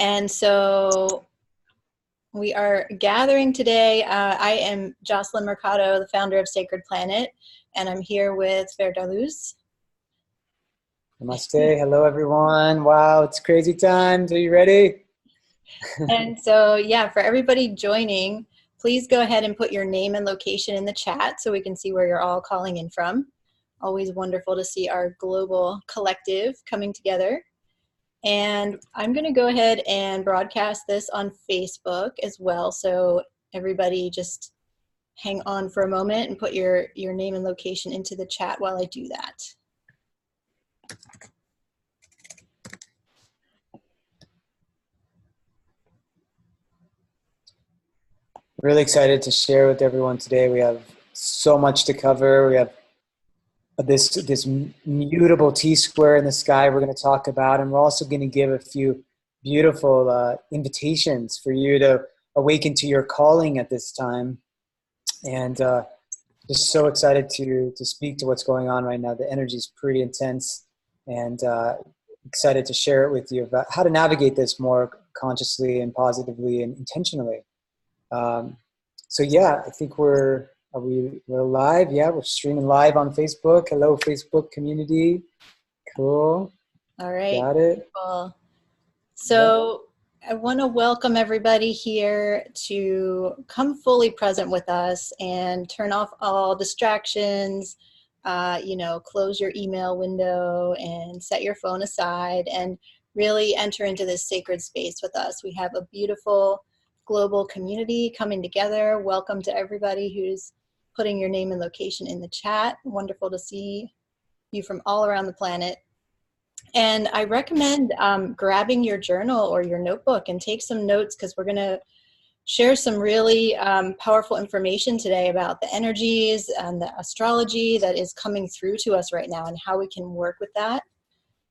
And so we are gathering today. I am Jocelyn Mercado, the founder of Sacred Planet, and I'm here with Virgo. Namaste. Hello, everyone. Wow, it's crazy times. Are you ready? And so, yeah, for everybody joining, please go ahead and put your name and location in the chat so we can see where you're all calling in from. Always wonderful to see our global collective coming together. And I'm going to go ahead and broadcast this on Facebook as well. So everybody just hang on for a moment and put your name and location into the chat while I do that. Really excited to share with everyone today. We have so much to cover. We have this mutable T-square in the sky we're going to talk about, and we're also going to give a few beautiful invitations for you to awaken to your calling at this time. And just so excited to speak to what's going on right now. The energy is pretty intense, and excited to share it with you about how to navigate this more consciously and positively and intentionally. So yeah, I think we're live. Yeah, we're streaming live on Facebook. Hello, Facebook community. Cool. All right. Got it. Cool. So I want to welcome everybody here to come fully present with us and turn off all distractions, close your email window and set your phone aside and really enter into this sacred space with us. We have a beautiful global community coming together. Welcome to everybody who's putting your name and location in the chat. Wonderful to see you from all around the planet. And I recommend grabbing your journal or your notebook and take some notes, because we're going to share some really powerful information today about the energies and the astrology that is coming through to us right now and how we can work with that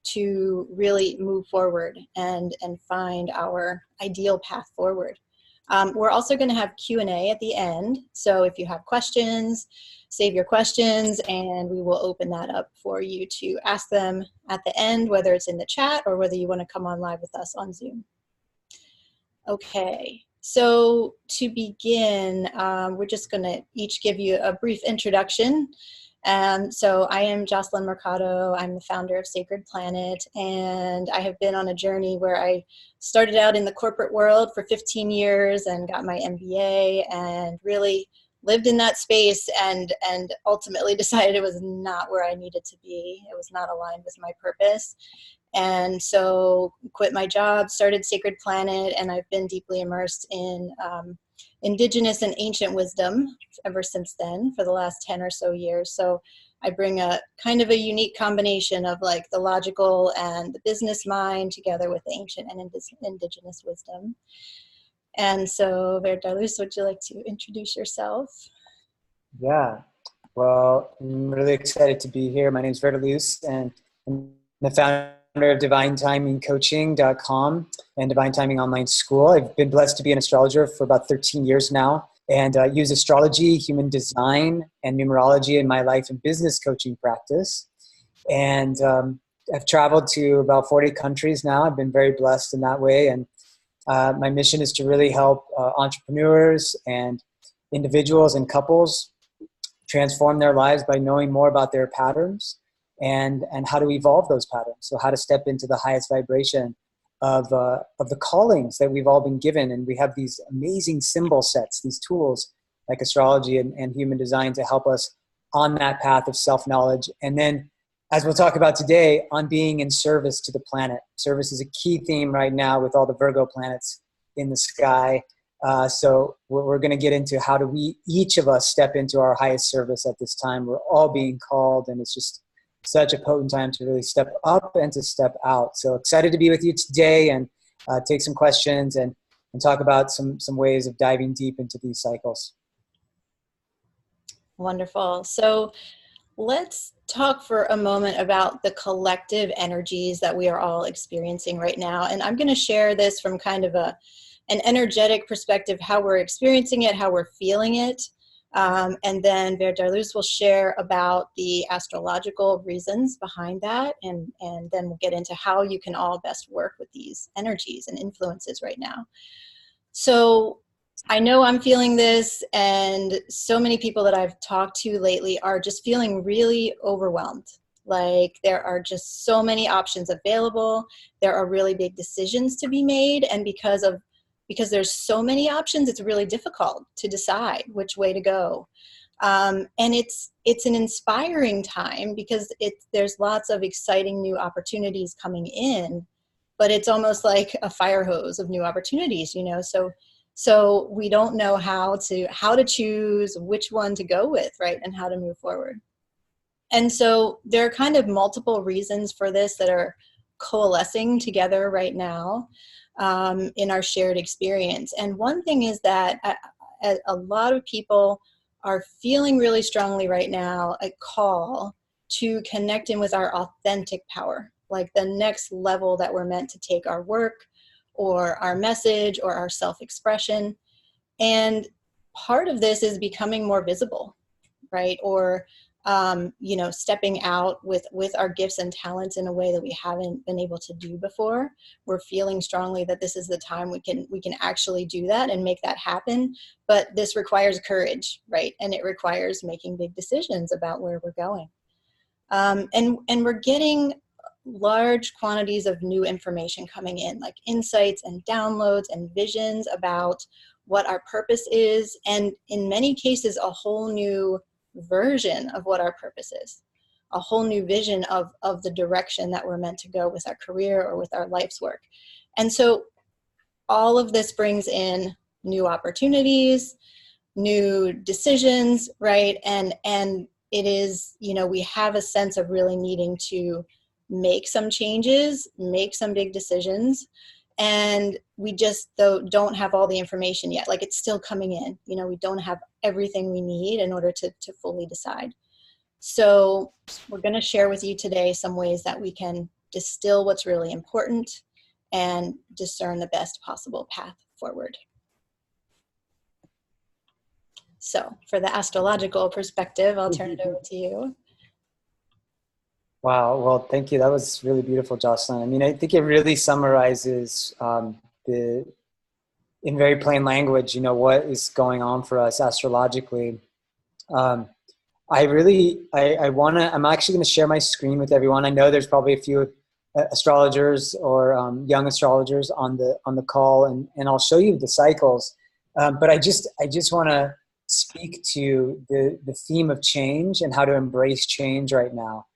to really move forward and find our ideal path forward. We're also going to have Q&A at the end. So if you have questions, save your questions and we will open that up for you to ask them at the end, whether it's in the chat or whether you want to come on live with us on Zoom. Okay, so to begin, we're just going to each give you a brief introduction. So I am Jocelyn Mercado. I'm the founder of Sacred Planet, and I have been on a journey where I started out in the corporate world for 15 years and got my MBA and really lived in that space and ultimately decided it was not where I needed to be. It was not aligned with my purpose. And so quit my job, started Sacred Planet, and I've been deeply immersed in indigenous and ancient wisdom ever since then for the last 10 or so years. So I bring a kind of a unique combination of like the logical and the business mind together with the ancient and indigenous wisdom. And so Virgo, would you like to introduce yourself? Yeah, well, I'm really excited to be here. My name is Virgo, and I'm the founder of DivineTimingCoaching.com and Divine Timing Online School. I've been blessed to be an astrologer for about 13 years now, and use astrology, human design, and numerology in my life and business coaching practice. And I've traveled to about 40 countries now. I've been very blessed in that way. And my mission is to really help entrepreneurs and individuals and couples transform their lives by knowing more about their patterns and how to evolve those patterns. So how to step into the highest vibration of the callings that we've all been given. And we have these amazing symbol sets, these tools like astrology and human design to help us on that path of self-knowledge. And then, as we'll talk about today, on being in service to the planet. Service is a key theme right now with all the Virgo planets in the sky. So we're going to get into how do we, each of us, step into our highest service at this time. We're all being called, and it's just such a potent time to really step up and to step out. So excited to be with you today and take some questions and talk about some ways of diving deep into these cycles. Wonderful. So let's talk for a moment about the collective energies that we are all experiencing right now. And I'm going to share this from kind of an energetic perspective, how we're experiencing it, how we're feeling it. And then Verdarlus will share about the astrological reasons behind that. And then we'll get into how you can all best work with these energies and influences right now. So I know I'm feeling this, and so many people that I've talked to lately are just feeling really overwhelmed. Like there are just so many options available. There are really big decisions to be made. And because there's so many options, it's really difficult to decide which way to go. And it's an inspiring time because there's lots of exciting new opportunities coming in, but it's almost like a fire hose of new opportunities, you know. So we don't know how to choose which one to go with, right, and how to move forward. And so there are kind of multiple reasons for this that are coalescing together right now in our shared experience. And one thing is that a lot of people are feeling really strongly right now a call to connect in with our authentic power, like the next level that we're meant to take our work or our message or our self-expression. And part of this is becoming more visible, right? Or you know, stepping out with our gifts and talents in a way that we haven't been able to do before. We're feeling strongly that this is the time we can actually do that and make that happen. But this requires courage, right? And it requires making big decisions about where we're going. And we're getting large quantities of new information coming in, like insights and downloads and visions about what our purpose is, and in many cases a whole new version of what our purpose is, a whole new vision of the direction that we're meant to go with our career or with our life's work. And so all of this brings in new opportunities, new decisions, right? And it is, you know, we have a sense of really needing to make some changes, make some big decisions, and we just don't have all the information yet. Like, it's still coming in, you know, we don't have everything we need in order to fully decide. So we're going to share with you today some ways that we can distill what's really important and discern the best possible path forward. So for the astrological perspective, I'll turn it over to you. Wow. Well, thank you. That was really beautiful, Jocelyn. I mean, I think it really summarizes in very plain language, you know, what is going on for us astrologically. I'm actually going to share my screen with everyone. I know there's probably a few astrologers or young astrologers on the call, and I'll show you the cycles. But I just want to speak to the theme of change and how to embrace change right now.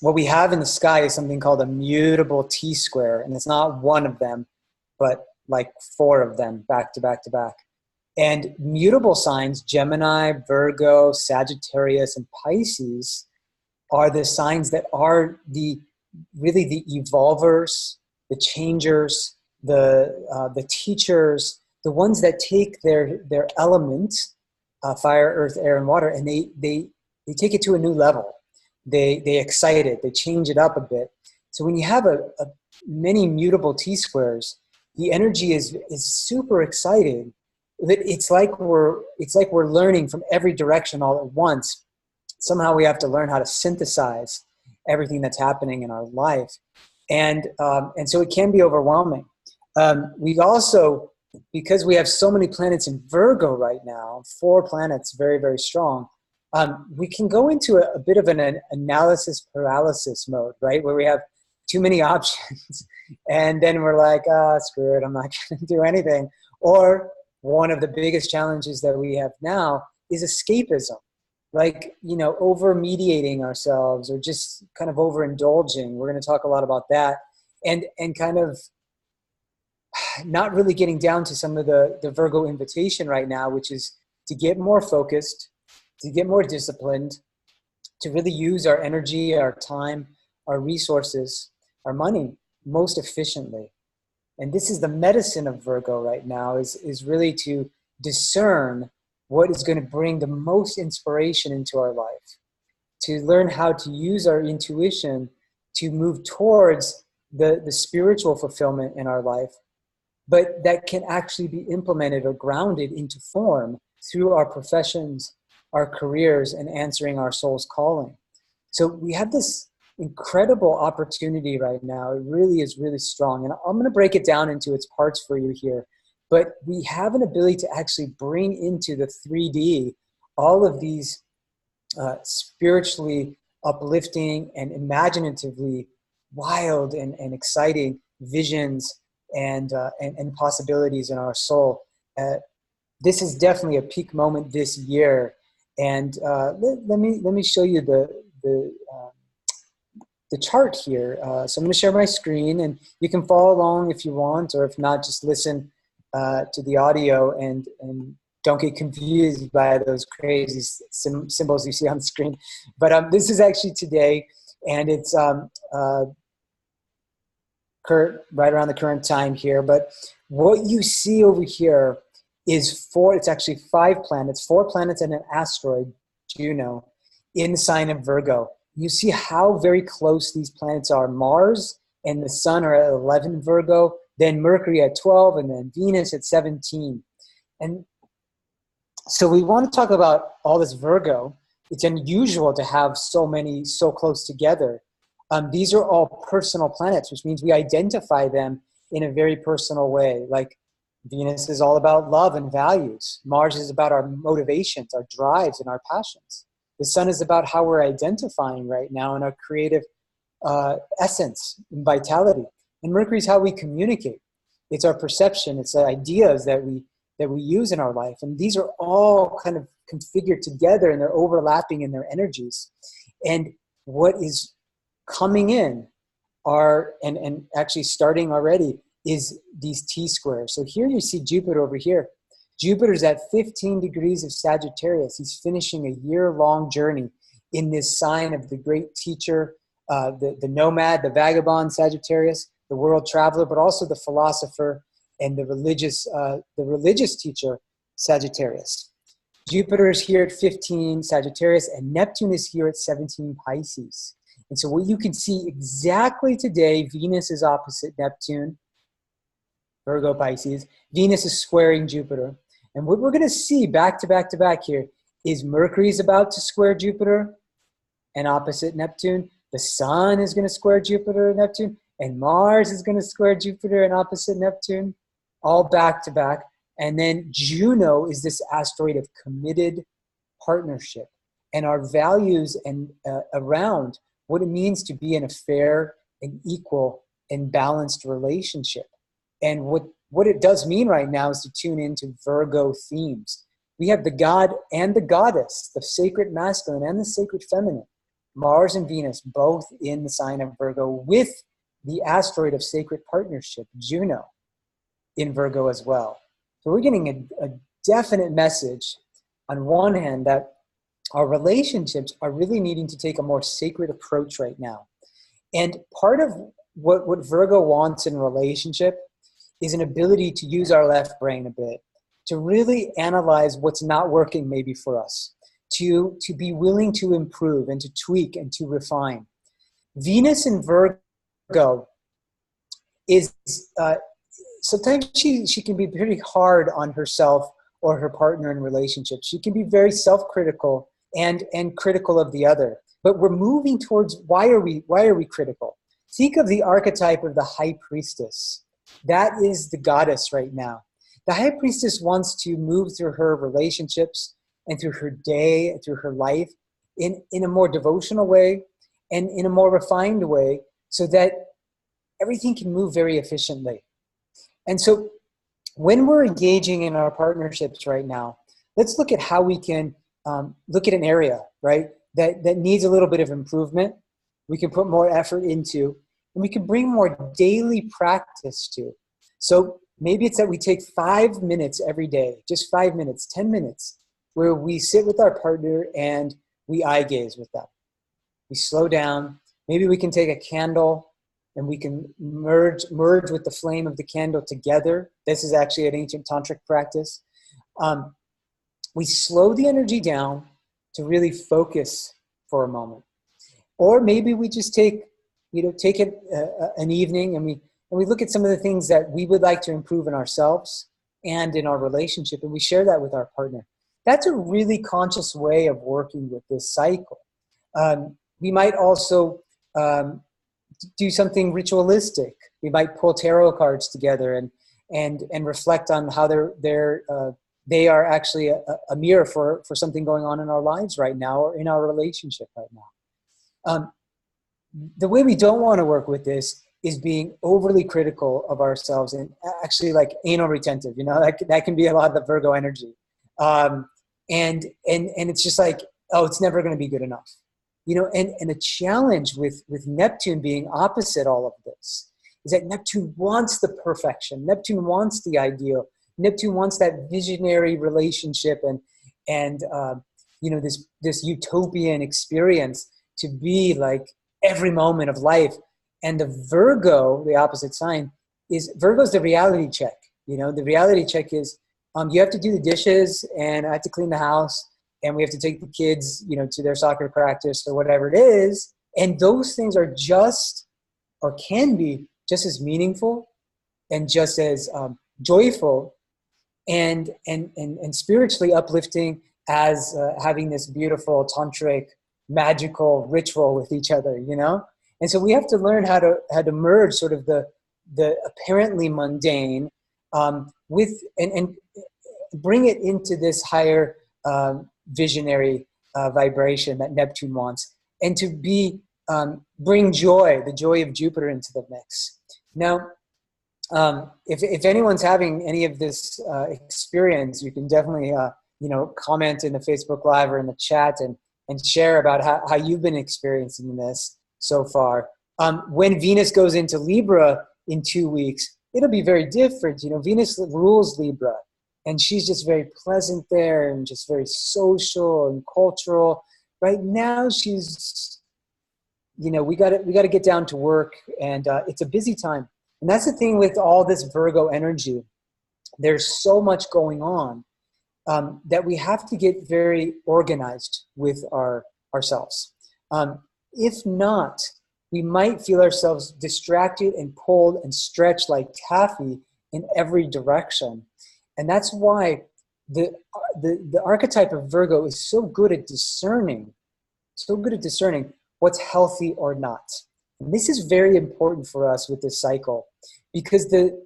What we have in the sky is something called a mutable T-square, and it's not one of them, but like 4 of them back to back to back. And mutable signs, Gemini, Virgo, Sagittarius, and Pisces, are the signs that are really the evolvers, the changers, the teachers, the ones that take their element, fire, earth, air, and water, and they take it to a new level. They excite it, they change it up a bit. So when you have many mutable T-squares, the energy is super exciting. It's like we're learning from every direction all at once. Somehow we have to learn how to synthesize everything that's happening in our life, and so it can be overwhelming. We also, because we have so many planets in Virgo right now, 4 planets, very, very strong. We can go into a bit of an analysis paralysis mode, right? Where we have too many options and then we're like, screw it, I'm not going to do anything. Or one of the biggest challenges that we have now is escapism, like, you know, over mediating ourselves or just kind of overindulging. We're going to talk a lot about that, and kind of not really getting down to some of the Virgo invitation right now, which is to get more focused, to get more disciplined, to really use our energy, our time, our resources, our money most efficiently. And this is the medicine of Virgo right now, is really to discern what is going to bring the most inspiration into our life, to learn how to use our intuition to move towards the spiritual fulfillment in our life, but that can actually be implemented or grounded into form through our professions, our careers, and answering our soul's calling. So we have this incredible opportunity right now. It really is really strong. And I'm going to break it down into its parts for you here. But we have an ability to actually bring into the 3D all of these spiritually uplifting and imaginatively wild and exciting visions and possibilities in our soul. This is definitely a peak moment this year. And let me show you the chart here. So I'm going to share my screen, and you can follow along if you want, or if not, just listen to the audio and don't get confused by those crazy symbols you see on the screen. But this is actually today, and it's right around the current time here. But what you see over here is it's actually 5 planets, 4 planets and an asteroid, Juno, in the sign of Virgo. You see how very close these planets are. Mars and the Sun are at 11 Virgo, then Mercury at 12, and then Venus at 17. And so we want to talk about all this Virgo. It's unusual to have so many so close together. These are all personal planets, which means we identify them in a very personal way. Like Venus is all about love and values. Mars is about our motivations, our drives, and our passions. The Sun is about how we're identifying right now and our creative essence and vitality. And Mercury is how we communicate. It's our perception. It's the ideas that we use in our life. And these are all kind of configured together, and they're overlapping in their energies. And what is coming in and actually starting already is these T-squares. So here you see Jupiter over here. Jupiter's at 15 degrees of Sagittarius. He's finishing a year-long journey in this sign of the great teacher, the nomad, the vagabond Sagittarius, the world traveler, but also the philosopher and the religious teacher Sagittarius. Jupiter is here at 15 Sagittarius, and Neptune is here at 17 Pisces. And so what you can see exactly today, Venus is opposite Neptune, Virgo Pisces. Venus is squaring Jupiter. And what we're going to see back to back to back here is Mercury is about to square Jupiter and opposite Neptune. The Sun is going to square Jupiter and Neptune. And Mars is going to square Jupiter and opposite Neptune, all back to back. And then Juno is this asteroid of committed partnership and our values and around what it means to be in a fair and equal and balanced relationship. And what it does mean right now is to tune into Virgo themes. We have the god and the goddess, the sacred masculine and the sacred feminine, Mars and Venus, both in the sign of Virgo, with the asteroid of sacred partnership, Juno, in Virgo as well. So we're getting a definite message on one hand that our relationships are really needing to take a more sacred approach right now. And part of what Virgo wants in a relationship is an ability to use our left brain a bit, to really analyze what's not working maybe for us, to be willing to improve and to tweak and to refine. Venus in Virgo is, sometimes she can be pretty hard on herself or her partner in relationships. She can be very self-critical and critical of the other. But we're moving towards, why are we critical? Think of the archetype of the high priestess. That is the goddess right now. The high priestess wants to move through her relationships and through her day, and through her life in a more devotional way and in a more refined way so that everything can move very efficiently. And so when we're engaging in our partnerships right now, let's look at how we can look at an area, right, that needs a little bit of improvement. We can put more effort into, and we can bring more daily practice to. So maybe it's that we take 5 minutes every day, just 5 minutes, 10 minutes, where we sit with our partner and we eye gaze with them. We slow down. Maybe we can take a candle and we can merge with the flame of the candle together. This is actually an ancient tantric practice. We slow the energy down to really focus for a moment. Or maybe we just take an evening and we look at some of the things that we would like to improve in ourselves and in our relationship, and we share that with our partner. that's a really conscious way of working with this cycle. We might also do something ritualistic. We might pull tarot cards together and reflect on how they are actually a mirror for something going on in our lives right now or in our relationship right now. The way we don't want to work with this is being overly critical of ourselves and actually like anal retentive. That can be a lot of the Virgo energy. And it's just like, oh, it's never going to be good enough. And the challenge with Neptune being opposite all of this is that Neptune wants the perfection. Neptune wants the ideal. Neptune wants that visionary relationship and this utopian experience to be like every moment of life. And the Virgo, the opposite sign, Virgo's the reality check. The reality check is you have to do the dishes, and I have to clean the house, and we have to take the kids, to their soccer practice or whatever it is. And those things are just, or can be just as meaningful and just as joyful and spiritually uplifting as having this beautiful tantric magical ritual with each other, And so we have to learn how to merge sort of the apparently mundane with and bring it into this higher visionary vibration that Neptune wants, and to bring the joy of Jupiter into the mix. Now, if anyone's having any of this experience, you can definitely comment in the Facebook Live or in the chat and share about how you've been experiencing this so far. When Venus goes into Libra in 2 weeks, it'll be very different. Venus rules Libra, and she's just very pleasant there and just very social and cultural. Right now, she's, we got to get down to work, and it's a busy time. And that's the thing with all this Virgo energy. There's so much going on that we have to get very organized with ourselves. If not, we might feel ourselves distracted and pulled and stretched like taffy in every direction. And that's why the archetype of Virgo is so good at discerning what's healthy or not. And this is very important for us with this cycle, because the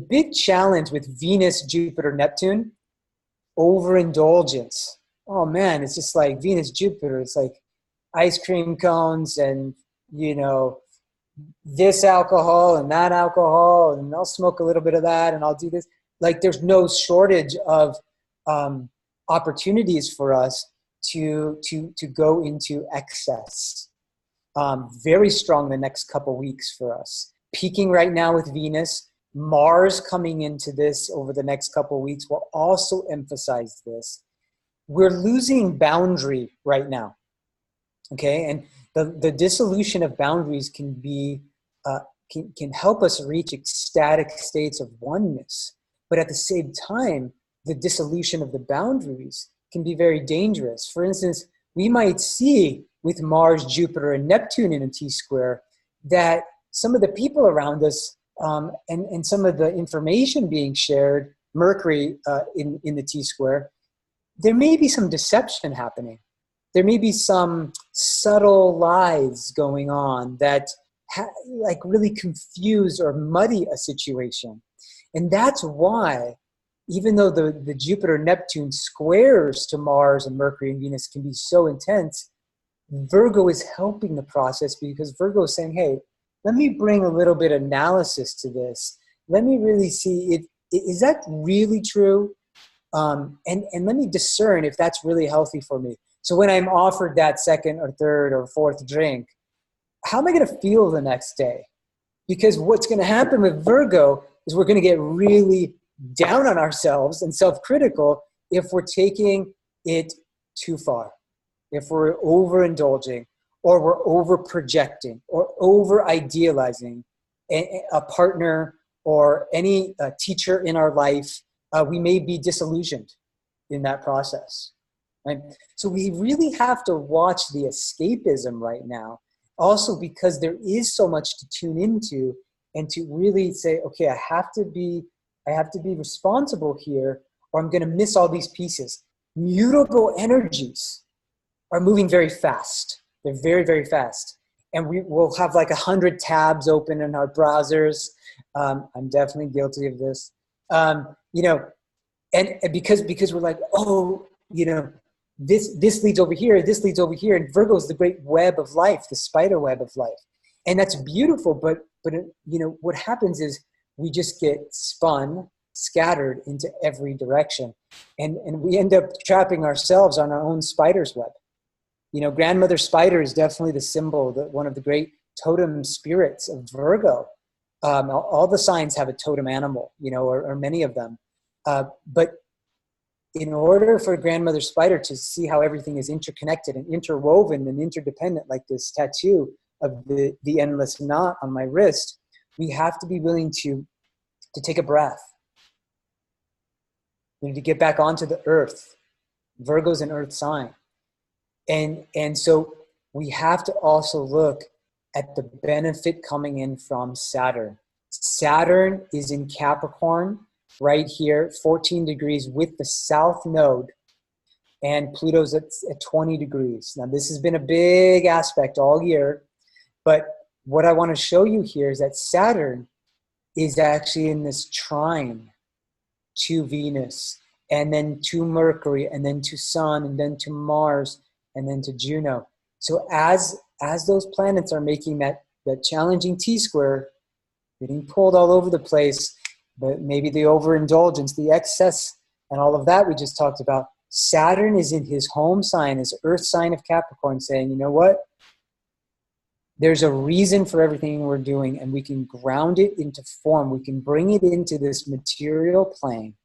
big challenge with Venus, Jupiter, Neptune, overindulgence. Oh man, it's just like Venus, Jupiter. It's like ice cream cones and, this alcohol and that alcohol, and I'll smoke a little bit of that and I'll do this. Like there's no shortage of opportunities for us to go into excess. Very strong the next couple weeks for us. Peaking right now with Venus. Mars coming into this over the next couple of weeks will also emphasize this. We're losing boundary right now, okay? And the dissolution of boundaries can be can help us reach ecstatic states of oneness. But at the same time, the dissolution of the boundaries can be very dangerous. For instance, we might see with Mars, Jupiter, and Neptune in a T-square that some of the people around us and some of the information being shared, Mercury in the T-square, there may be some deception happening. There may be some subtle lies going on that really confuse or muddy a situation. And that's why, even though the Jupiter-Neptune squares to Mars and Mercury and Venus can be so intense, Virgo is helping the process, because Virgo is saying, hey, let me bring a little bit of analysis to this. Let me really see, is that really true? And let me discern if that's really healthy for me. So when I'm offered that second or third or fourth drink, how am I going to feel the next day? Because what's going to happen with Virgo is we're going to get really down on ourselves and self-critical if we're taking it too far, if we're overindulging, or we're over-projecting or over-idealizing a partner or any teacher in our life. We may be disillusioned in that process. Right? So we really have to watch the escapism right now, also because there is so much to tune into and to really say, okay, I have to be responsible here, or I'm going to miss all these pieces. mutable energies are moving very fast. They're very, very fast. And we will have like 100 tabs open in our browsers. I'm definitely guilty of this. You know, and because we're like, oh, you know, this leads over here, this leads over here. And Virgo is the great web of life, the spider web of life. And that's beautiful, but you know, what happens is we just get spun, scattered into every direction. And we end up trapping ourselves on our own spider's web. You know, grandmother spider is definitely the symbol, one of the great totem spirits of Virgo. All the signs have a totem animal, you know, or many of them. But in order for grandmother spider to see how everything is interconnected and interwoven and interdependent, like this tattoo of the endless knot on my wrist, we have to be willing to take a breath. We need to get back onto the earth. Virgo's an earth sign. And so we have to also look at the benefit coming in from Saturn. Saturn is in Capricorn right here, 14 degrees with the south node, and Pluto's at 20 degrees. Now this has been a big aspect all year, but what I want to show you here is that Saturn is actually in this trine to Venus, and then to Mercury, and then to Sun, and then to Mars, and then to Juno. So as those planets are making that challenging T-square, getting pulled all over the place, but maybe the overindulgence, the excess, and all of that we just talked about, Saturn is in his home sign, his earth sign of Capricorn, saying, you know what? There's a reason for everything we're doing, and we can ground it into form. We can bring it into this material plane.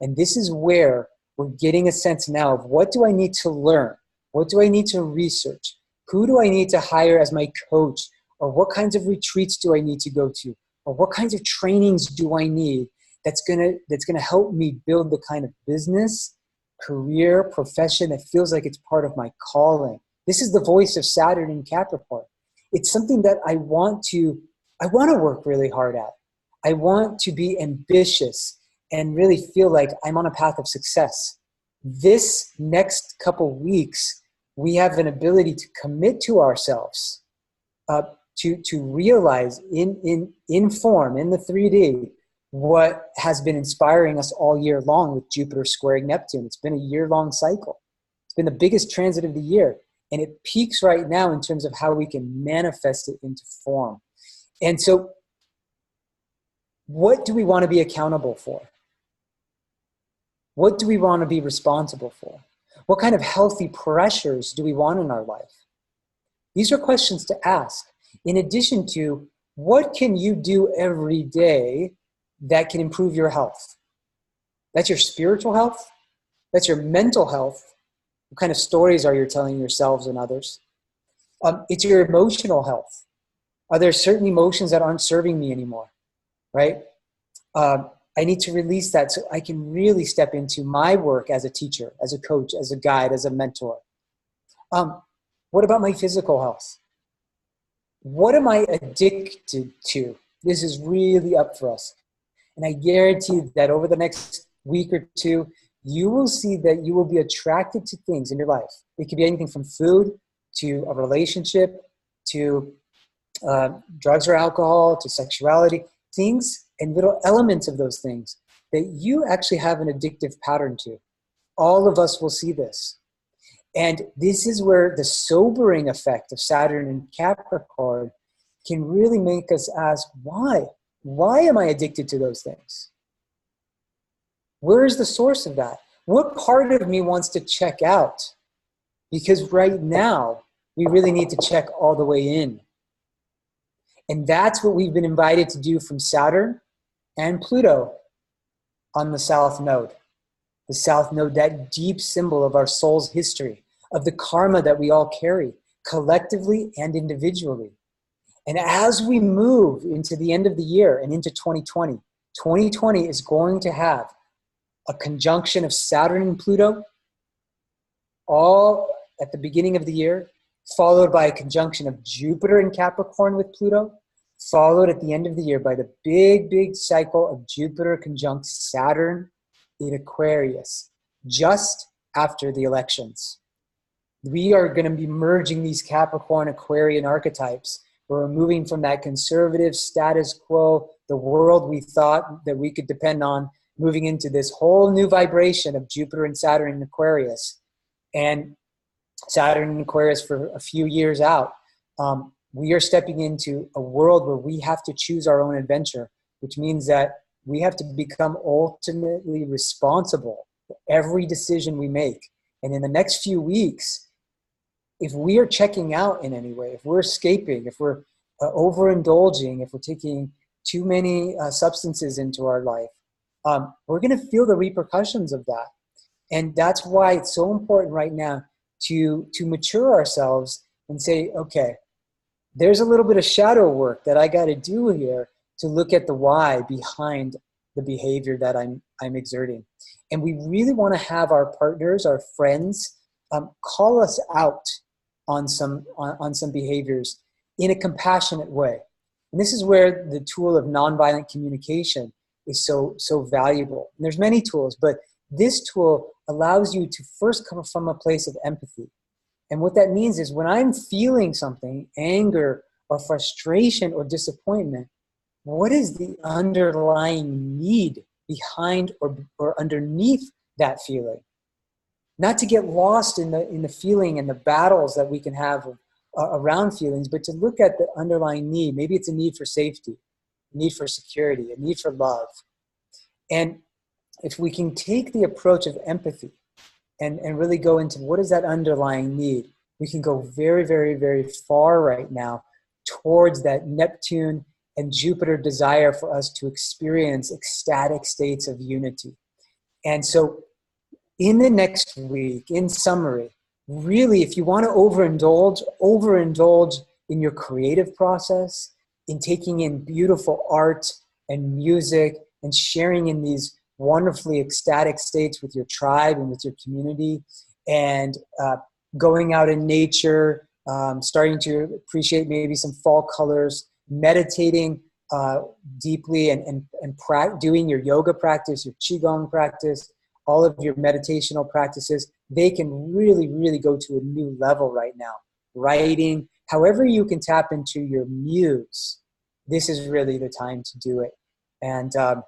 And this is where we're getting a sense now of, what do I need to learn? What do I need to research? Who do I need to hire as my coach? Or what kinds of retreats do I need to go to? Or what kinds of trainings do I need that's gonna help me build the kind of business, career, profession that feels like it's part of my calling? This is the voice of Saturn in Capricorn. It's something that I want to work really hard at. I want to be ambitious and really feel like I'm on a path of success. This next couple weeks, we have an ability to commit to ourselves, to realize in form, in the 3D, what has been inspiring us all year long with Jupiter squaring Neptune. It's been a year-long cycle. It's been the biggest transit of the year. And it peaks right now in terms of how we can manifest it into form. And so what do we want to be accountable for? What do we want to be responsible for? What kind of healthy pressures do we want in our life? These are questions to ask. In addition to, what can you do every day that can improve your health? That's your spiritual health. That's your mental health. What kind of stories are you telling yourselves and others? It's your emotional health. Are there certain emotions that aren't serving me anymore, right? I need to release that so I can really step into my work as a teacher, as a coach, as a guide, as a mentor. What about my physical health? What am I addicted to? This is really up for us. And I guarantee that over the next week or two, you will see that you will be attracted to things in your life. It could be anything from food to a relationship to drugs or alcohol to sexuality, things and little elements of those things that you actually have an addictive pattern to. All of us will see this. And this is where the sobering effect of Saturn and Capricorn can really make us ask, why? Why am I addicted to those things? Where is the source of that? What part of me wants to check out? Because right now, we really need to check all the way in. And that's what we've been invited to do from Saturn and Pluto on the South Node. The South Node, that deep symbol of our soul's history, of the karma that we all carry, collectively and individually. And as we move into the end of the year and into 2020, 2020 is going to have a conjunction of Saturn and Pluto all at the beginning of the year, followed by a conjunction of Jupiter and Capricorn with Pluto, followed at the end of the year by the big cycle of Jupiter conjunct Saturn in Aquarius, just after the elections. We are going to be merging these Capricorn Aquarian archetypes. We're moving from that conservative status quo, the world we thought that we could depend on, moving into this whole new vibration of Jupiter and Saturn in Aquarius. And Saturn in Aquarius for a few years out. We are stepping into a world where we have to choose our own adventure, which means that we have to become ultimately responsible for every decision we make. And in the next few weeks, if we are checking out in any way, if we're escaping, if we're overindulging, if we're taking too many substances into our life, we're going to feel the repercussions of that. And that's why it's so important right now to mature ourselves and say, okay, there's a little bit of shadow work that I got to do here to look at the why behind the behavior that I'm exerting. And we really want to have our partners, our friends, call us out on some behaviors in a compassionate way. And this is where the tool of nonviolent communication is so valuable. And there's many tools, but this tool allows you to first come from a place of empathy. And what that means is when I'm feeling something, anger or frustration or disappointment, what is the underlying need behind or underneath that feeling? Not to get lost in the feeling and the battles that we can have around feelings, but to look at the underlying need. Maybe it's a need for safety, a need for security, a need for love. And if we can take the approach of empathy and really go into what is that underlying need, we can go very, very, very far right now towards that Neptune and Jupiter desire for us to experience ecstatic states of unity. And so in the next week, in summary, really, if you want to overindulge in your creative process, in taking in beautiful art and music and sharing in these wonderfully ecstatic states with your tribe and with your community, and going out in nature, starting to appreciate maybe some fall colors, meditating deeply and doing your yoga practice, your qigong practice, all of your meditational practices, they can really, really go to a new level right now. Writing, however you can tap into your muse, this is really the time to do it. And I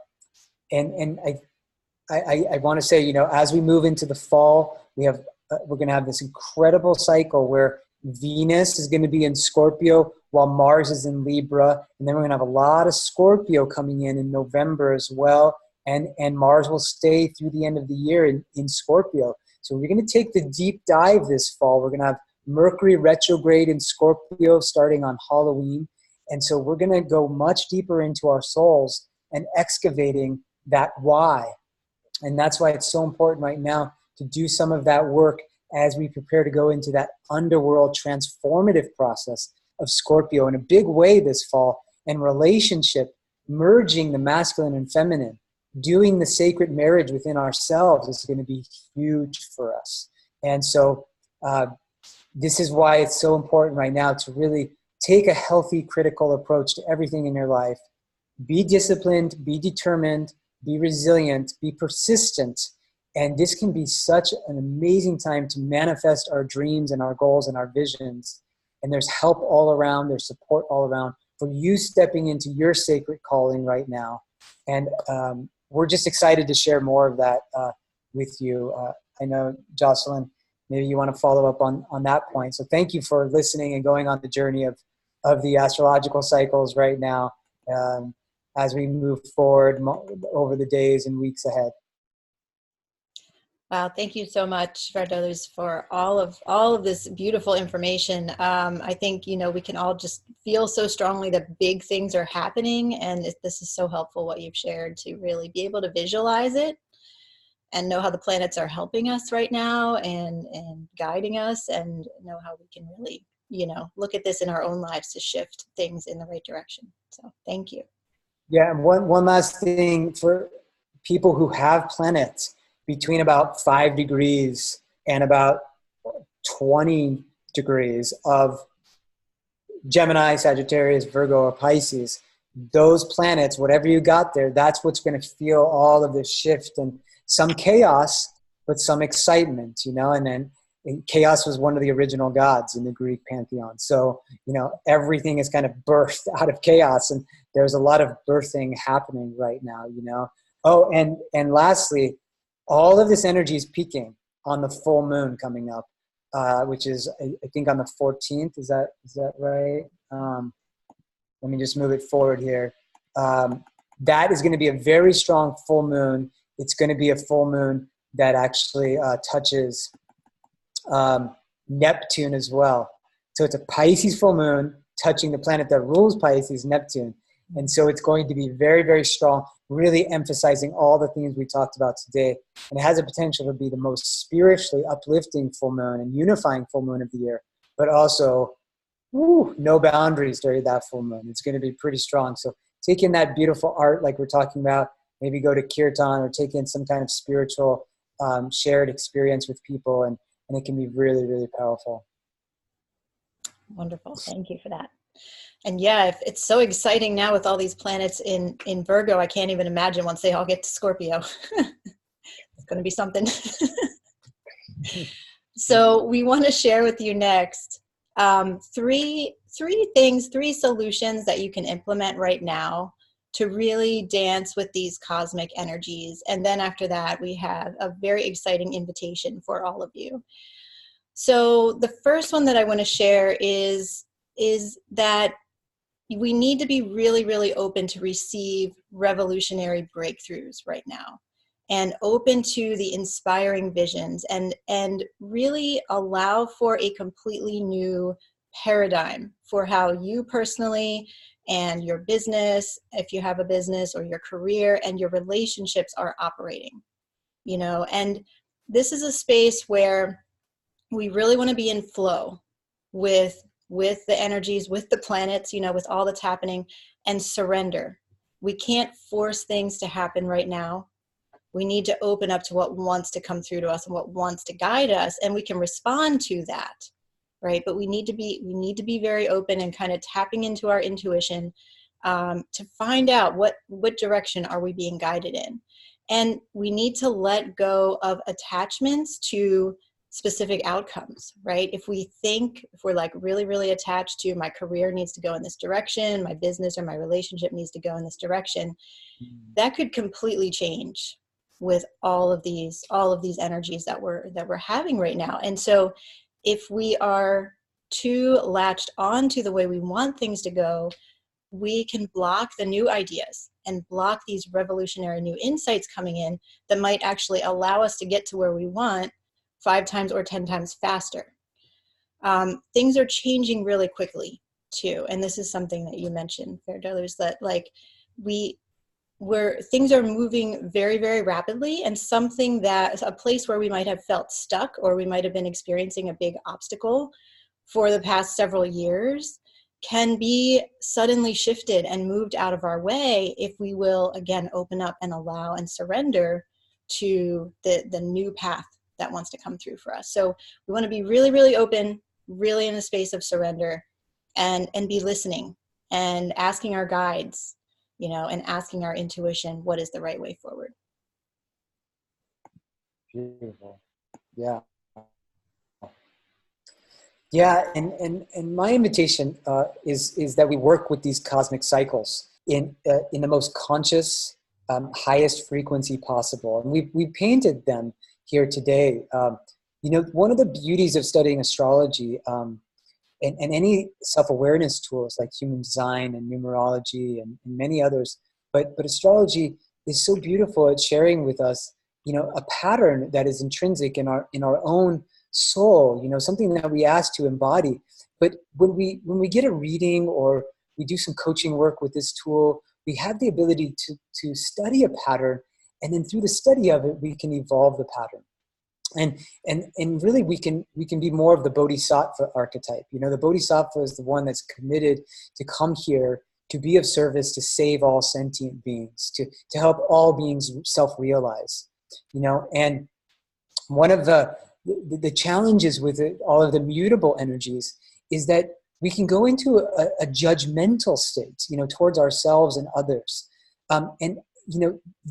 want to say, you know, as we move into the fall, we're going to have this incredible cycle where Venus is going to be in Scorpio while Mars is in Libra. And then we're going to have a lot of Scorpio coming in November as well. And Mars will stay through the end of the year in Scorpio. So we're going to take the deep dive this fall. We're going to have Mercury retrograde in Scorpio starting on Halloween. And so we're going to go much deeper into our souls and excavating that why. And that's why it's so important right now to do some of that work as we prepare to go into that underworld transformative process of Scorpio in a big way this fall, and relationship, merging the masculine and feminine, doing the sacred marriage within ourselves is going to be huge for us. And so this is why it's so important right now to really take a healthy, critical approach to everything in your life. Be disciplined, be determined, be resilient, be persistent. And this can be such an amazing time to manifest our dreams and our goals and our visions. And there's help all around, there's support all around for you stepping into your sacred calling right now. And we're just excited to share more of that with you. I know, Jocelyn, maybe you want to follow up on that point. So thank you for listening and going on the journey of the astrological cycles right now as we move forward over the days and weeks ahead. Wow, thank you so much, Vardolis, for all of this beautiful information. I think, you know, we can all just feel so strongly that big things are happening, and this is so helpful what you've shared to really be able to visualize it and know how the planets are helping us right now and guiding us, and know how we can really, you know, look at this in our own lives to shift things in the right direction. So thank you. Yeah, and one last thing for people who have planets between about 5 degrees and about 20 degrees of Gemini, Sagittarius, Virgo, or Pisces, those planets, whatever you got there, that's what's going to feel all of this shift and some chaos but some excitement, and then chaos was one of the original gods in the Greek pantheon. So, everything is kind of birthed out of chaos, and there's a lot of birthing happening right now, Oh, and lastly, all of this energy is peaking on the full moon coming up, which is, I think, on the 14th. Is that right? Let me just move it forward here. That is going to be a very strong full moon. It's going to be a full moon that actually touches Neptune as well. So it's a Pisces full moon touching the planet that rules Pisces, Neptune. And so it's going to be very, very strong, really emphasizing all the things we talked about today. And it has a potential to be the most spiritually uplifting full moon and unifying full moon of the year, but also no boundaries during that full moon. It's going to be pretty strong. So take in that beautiful art like we're talking about, maybe go to kirtan or take in some kind of spiritual shared experience with people, and it can be really, really powerful. Wonderful. Thank you for that. And yeah, if it's so exciting now with all these planets in Virgo, I can't even imagine once they all get to Scorpio. It's going to be something. So we want to share with you next three solutions that you can implement right now to really dance with these cosmic energies. And then after that, we have a very exciting invitation for all of you. So the first one that I want to share is that we need to be really, really open to receive revolutionary breakthroughs right now, and open to the inspiring visions, and really allow for a completely new paradigm for how you personally and your business, if you have a business, or your career and your relationships are operating, and this is a space where we really want to be in flow with the energies, with the planets, with all that's happening, and surrender. We can't force things to happen right now. We need to open up to what wants to come through to us and what wants to guide us, and we can respond to that, right? But we need to be very open and kind of tapping into our intuition to find out what direction are we being guided in. And we need to let go of attachments to specific outcomes, right? If we're like really, really attached to my career needs to go in this direction, my business or my relationship needs to go in this direction, that could completely change with all of these energies that we're having right now. And so if we are too latched on to the way we want things to go, we can block the new ideas and block these revolutionary new insights coming in that might actually allow us to get to where we want 5 times or 10 times faster. Things are changing really quickly too. And this is something that you mentioned, Fairdollars, that like things are moving very, very rapidly, and a place where we might have felt stuck, or we might have been experiencing a big obstacle for the past several years, can be suddenly shifted and moved out of our way if we will, again, open up and allow and surrender to the new path that wants to come through for us. So we want to be really, really open, really in a space of surrender, and be listening and asking our guides, and asking our intuition, what is the right way forward? Beautiful. Yeah. Yeah, and my invitation is that we work with these cosmic cycles in the most conscious, highest frequency possible, and we painted them here today. One of the beauties of studying astrology and any self-awareness tools like human design and numerology and many others, but astrology is so beautiful at sharing with us, a pattern that is intrinsic in our own soul, something that we ask to embody. But when we get a reading or we do some coaching work with this tool, we have the ability to study a pattern, and then through the study of it, we can evolve the pattern. And really we can be more of the bodhisattva archetype. The bodhisattva is the one that's committed to come here to be of service, to save all sentient beings, to help all beings self-realize. And one of the challenges with all of the mutable energies is that we can go into a judgmental state, towards ourselves and others. And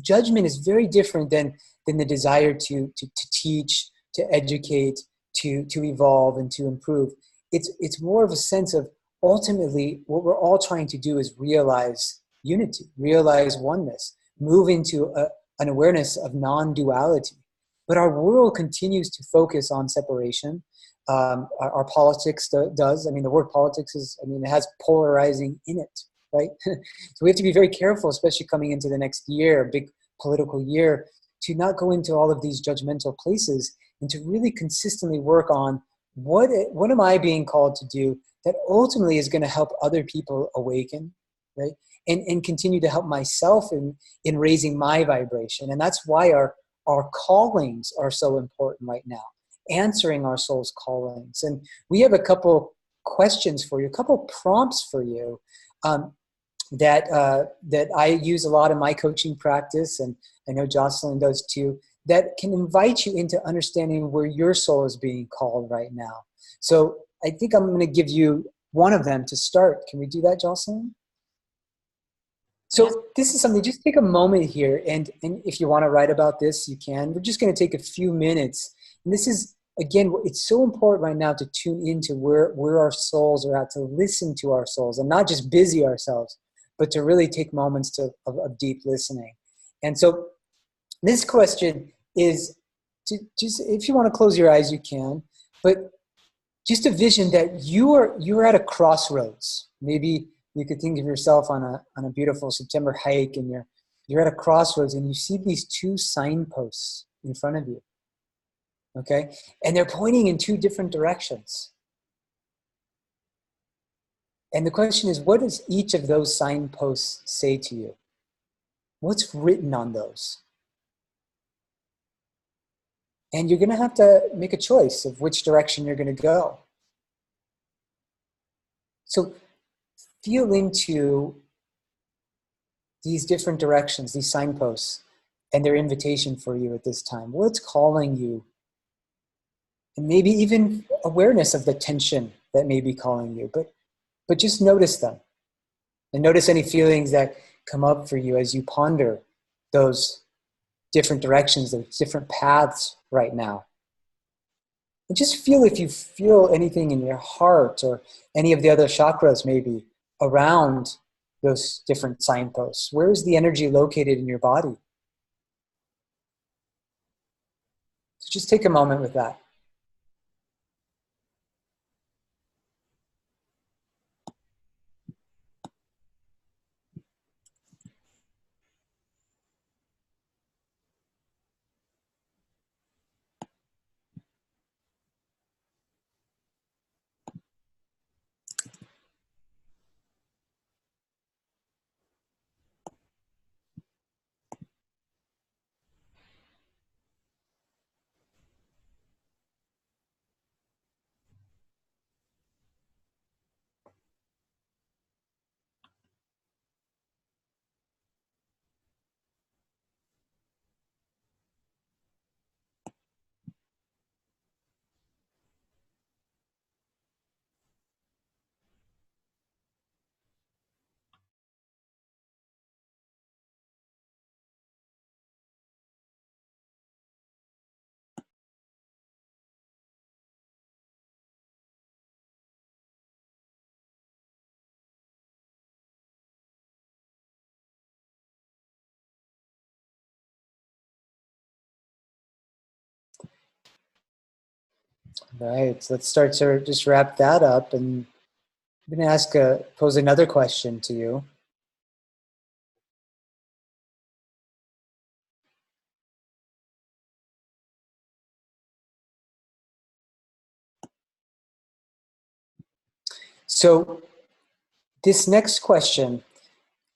judgment is very different than the desire to teach, to educate, to evolve, and to improve. It's more of a sense of, ultimately, what we're all trying to do is realize unity, realize oneness, move into an awareness of non-duality. But our world continues to focus on separation. Our politics does. I mean, the word politics it has polarizing in it, right? So we have to be very careful, especially coming into the next year, a big political year, to not go into all of these judgmental places, and to really consistently work on what am I being called to do that ultimately is going to help other people awaken, right? And continue to help myself in raising my vibration. And that's why our callings are so important right now, answering our soul's callings. And we have a couple questions for you, a couple prompts for you that I use a lot in my coaching practice, and I know Jocelyn does too, that can invite you into understanding where your soul is being called right now. So I think I'm going to give you one of them to start. Can we do that, Jocelyn? So this is something, just take a moment here, and if you want to write about this, you can. We're just going to take a few minutes. And this is, again, it's so important right now to tune into where our souls are at, to listen to our souls, and not just busy ourselves, but to really take moments of deep listening. And so this question is, just if you want to close your eyes, you can, but just a vision that you're at a crossroads. Maybe you could think of yourself on a beautiful September hike, and you're at a crossroads, and you see these two signposts in front of you. Okay? And they're pointing in two different directions. And the question is, what does each of those signposts say to you? What's written on those? And you're going to have to make a choice of which direction you're going to go. So feel into these different directions, these signposts, and their invitation for you at this time. What's calling you? And maybe even awareness of the tension that may be calling you, but just notice them. And notice any feelings that come up for you as you ponder those different directions, those different paths right now. And just feel if you feel anything in your heart or any of the other chakras maybe around those different signposts. Where is the energy located in your body? So just take a moment with that. Right, so let's start to just wrap that up, and I'm going to pose another question to you. So this next question,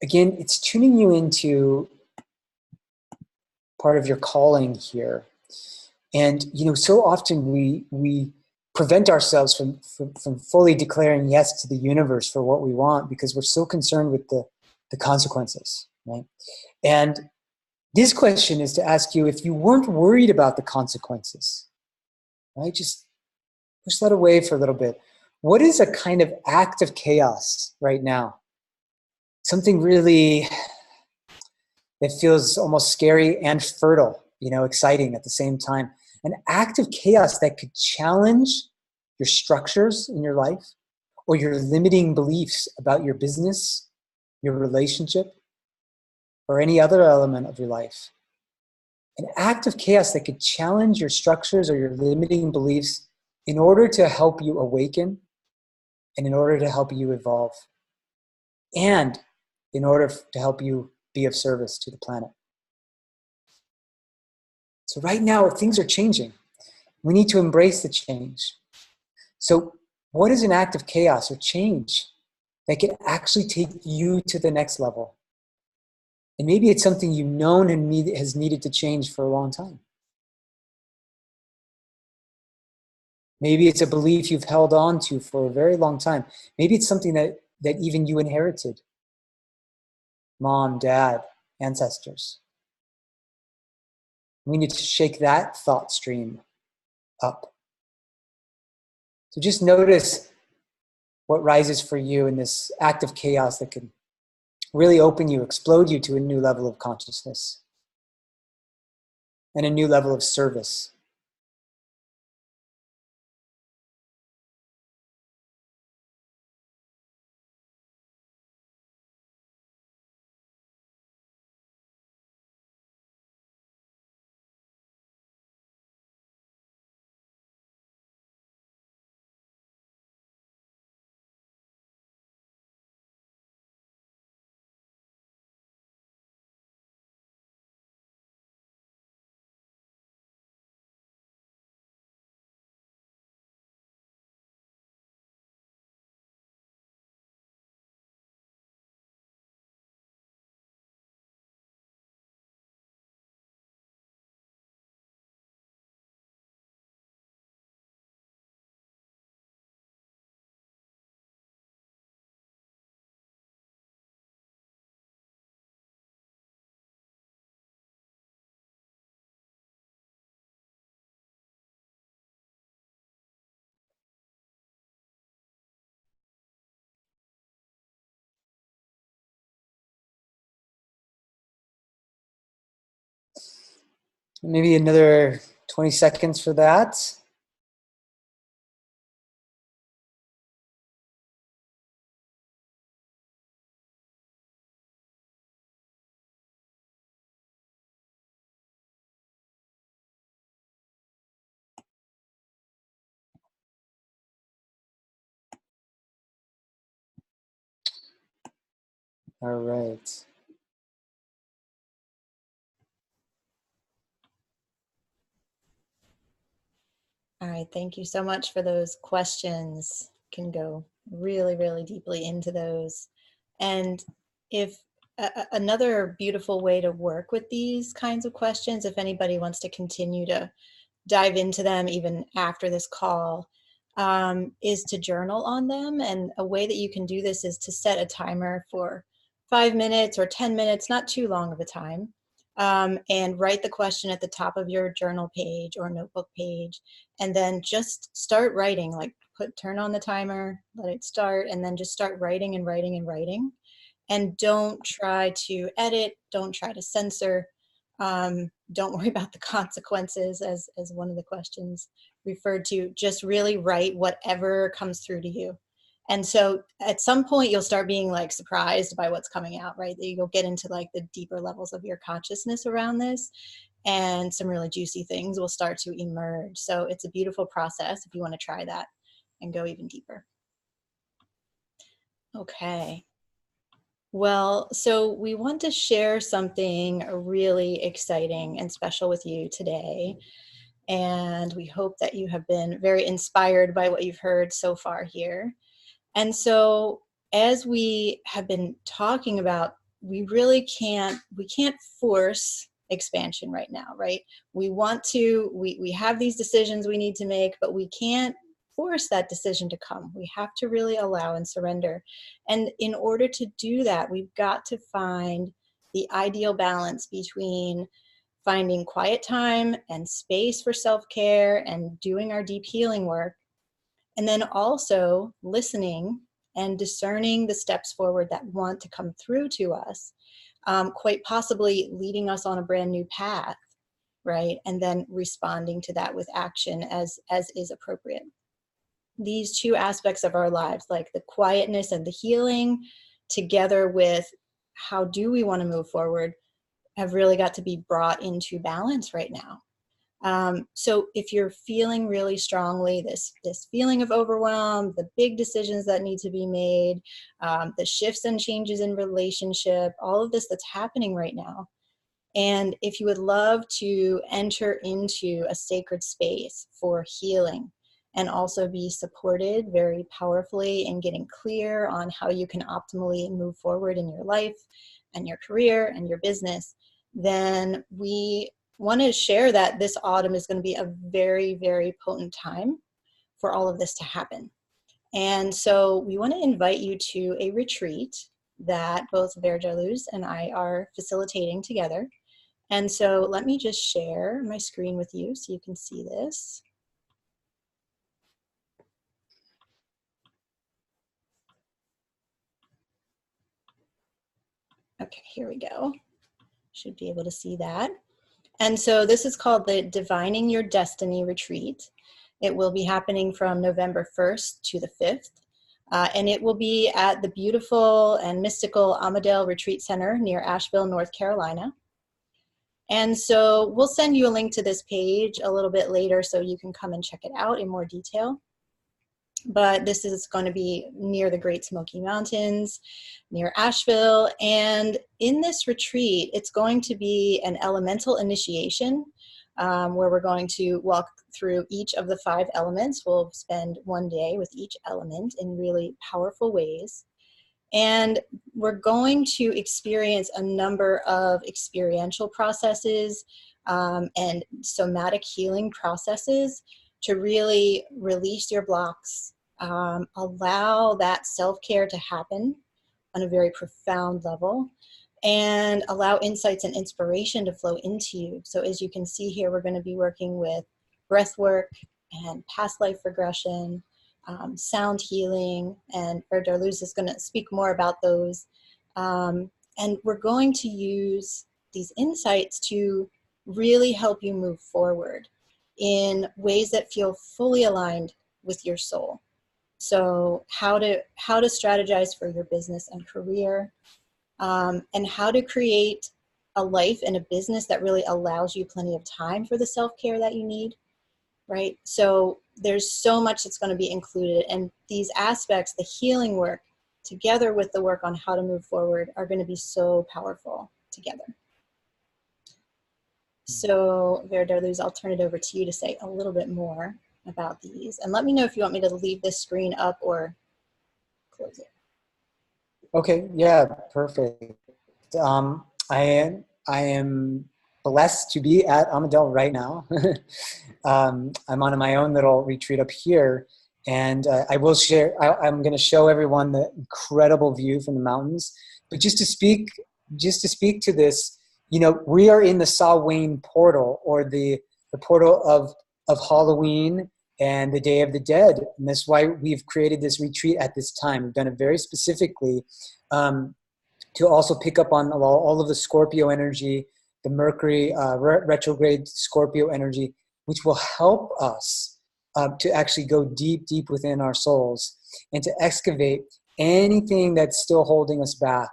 again, it's tuning you into part of your calling here. And, so often we prevent ourselves from fully declaring yes to the universe for what we want because we're so concerned with the consequences, right? And this question is to ask you, if you weren't worried about the consequences, right? Just push that away for a little bit. What is a kind of act of chaos right now? Something really that feels almost scary and fertile, exciting at the same time. An act of chaos that could challenge your structures in your life or your limiting beliefs about your business, your relationship, or any other element of your life. An act of chaos that could challenge your structures or your limiting beliefs in order to help you awaken and in order to help you evolve and in order to help you be of service to the planet. So right now, things are changing. We need to embrace the change. So what is an act of chaos or change that can actually take you to the next level? And maybe it's something you've known and has needed to change for a long time. Maybe it's a belief you've held on to for a very long time. Maybe it's something that even you inherited. Mom, dad, ancestors. We need to shake that thought stream up. So just notice what rises for you in this act of chaos that can really open you, explode you to a new level of consciousness and a new level of service. Maybe another 20 seconds for that. All right. All right, thank you so much for those questions. Can go really, really deeply into those. And if another beautiful way to work with these kinds of questions, if anybody wants to continue to dive into them even after this call, is to journal on them. And a way that you can do this is to set a timer for 5 minutes or 10 minutes, not too long of a time, and write the question at the top of your journal page or notebook page, and then just start writing. Like turn on the timer, let it start, and then just start writing and writing and writing. And don't try to edit, don't try to censor, don't worry about the consequences, as one of the questions referred to. Just really write whatever comes through to you. And so at some point you'll start being like surprised by what's coming out, right? That you'll get into like the deeper levels of your consciousness around this, and some really juicy things will start to emerge. So it's a beautiful process if you want to try that and go even deeper. Okay. Well, so we want to share something really exciting and special with you today. And we hope that you have been very inspired by what you've heard so far here. And so, as we have been talking about, we can't force expansion right now, right? We have these decisions we need to make, but we can't force that decision to come. We have to really allow and surrender. And in order to do that, we've got to find the ideal balance between finding quiet time and space for self-care and doing our deep healing work, and then also listening and discerning the steps forward that want to come through to us, quite possibly leading us on a brand new path, right? And then responding to that with action as is appropriate. These two aspects of our lives, like the quietness and the healing, together with how do we want to move forward, have really got to be brought into balance right now. So if you're feeling really strongly this feeling of overwhelm, the big decisions that need to be made, the shifts and changes in relationship, all of this that's happening right now, and if you would love to enter into a sacred space for healing and also be supported very powerfully in getting clear on how you can optimally move forward in your life and your career and your business, then we want to share that this autumn is going to be a very, very potent time for all of this to happen. And so we want to invite you to a retreat that both Virgo and I are facilitating together. And so let me just share my screen with you so you can see this. Okay, here we go. Should be able to see that. And so this is called the Divining Your Destiny Retreat. It will be happening from November 1st to the 5th. And it will be at the beautiful and mystical Amadale Retreat Center near Asheville, North Carolina. And so we'll send you a link to this page a little bit later so you can come and check it out in more detail. But this is going to be near the Great Smoky Mountains, near Asheville. And in this retreat, it's going to be an elemental initiation where we're going to walk through each of the 5 elements. We'll spend one day with each element in really powerful ways. And we're going to experience a number of experiential processes and somatic healing processes to really release your blocks, allow that self-care to happen on a very profound level, and allow insights and inspiration to flow into you. So as you can see here, we're going to be working with breath work and past life regression, sound healing, and Virgo is going to speak more about those. And we're going to use these insights to really help you move forward in ways that feel fully aligned with your soul. So how to strategize for your business and career, and how to create a life and a business that really allows you plenty of time for the self-care that you need, right? So there's so much that's going to be included, and these aspects, the healing work, together with the work on how to move forward, are going to be so powerful together. So Virgo, I'll turn it over to you to say a little bit more about these, and let me know if you want me to leave this screen up or close it. Okay, yeah, perfect. I am blessed to be at Amadale right now. I'm on my own little retreat up here, and I will share. I'm going to show everyone the incredible view from the mountains. But just to speak to this, you know, we are in the Samhain portal, or the portal of Halloween and the Day of the Dead, and that's why we've created this retreat at this time. We've done it very specifically to also pick up on all of the Scorpio energy, the Mercury retrograde Scorpio energy, which will help us to actually go deep within our souls and to excavate anything that's still holding us back.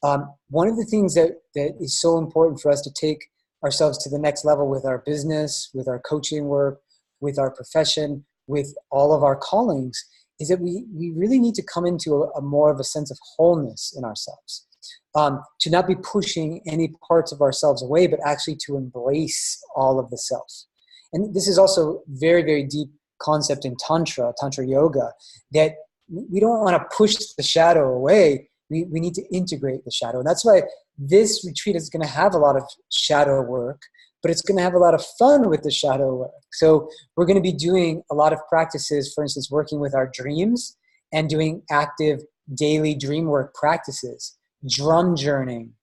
One of the things that is so important for us to take ourselves to the next level with our business, with our coaching work, with our profession, with all of our callings, is that we really need to come into a more of a sense of wholeness in ourselves. To not be pushing any parts of ourselves away, but actually to embrace all of the self. And this is also very, very deep concept in Tantra Yoga, that we don't want to push the shadow away. We need to integrate the shadow. And that's why this retreat is going to have a lot of shadow work, but it's going to have a lot of fun with the shadow work. So we're going to be doing a lot of practices, for instance, working with our dreams and doing active daily dream work practices, drum journeying.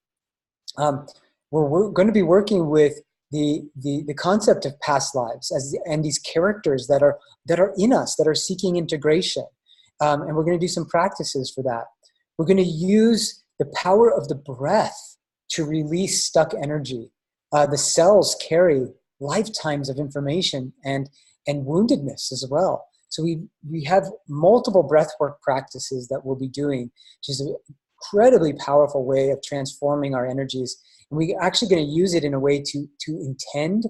We're going to be working with the concept of past lives and these characters that are in us, that are seeking integration. And we're going to do some practices for that. We're going to use the power of the breath to release stuck energy. The cells carry lifetimes of information and woundedness as well. So we have multiple breathwork practices that we'll be doing, which is an incredibly powerful way of transforming our energies. And we're actually going to use it in a way to intend,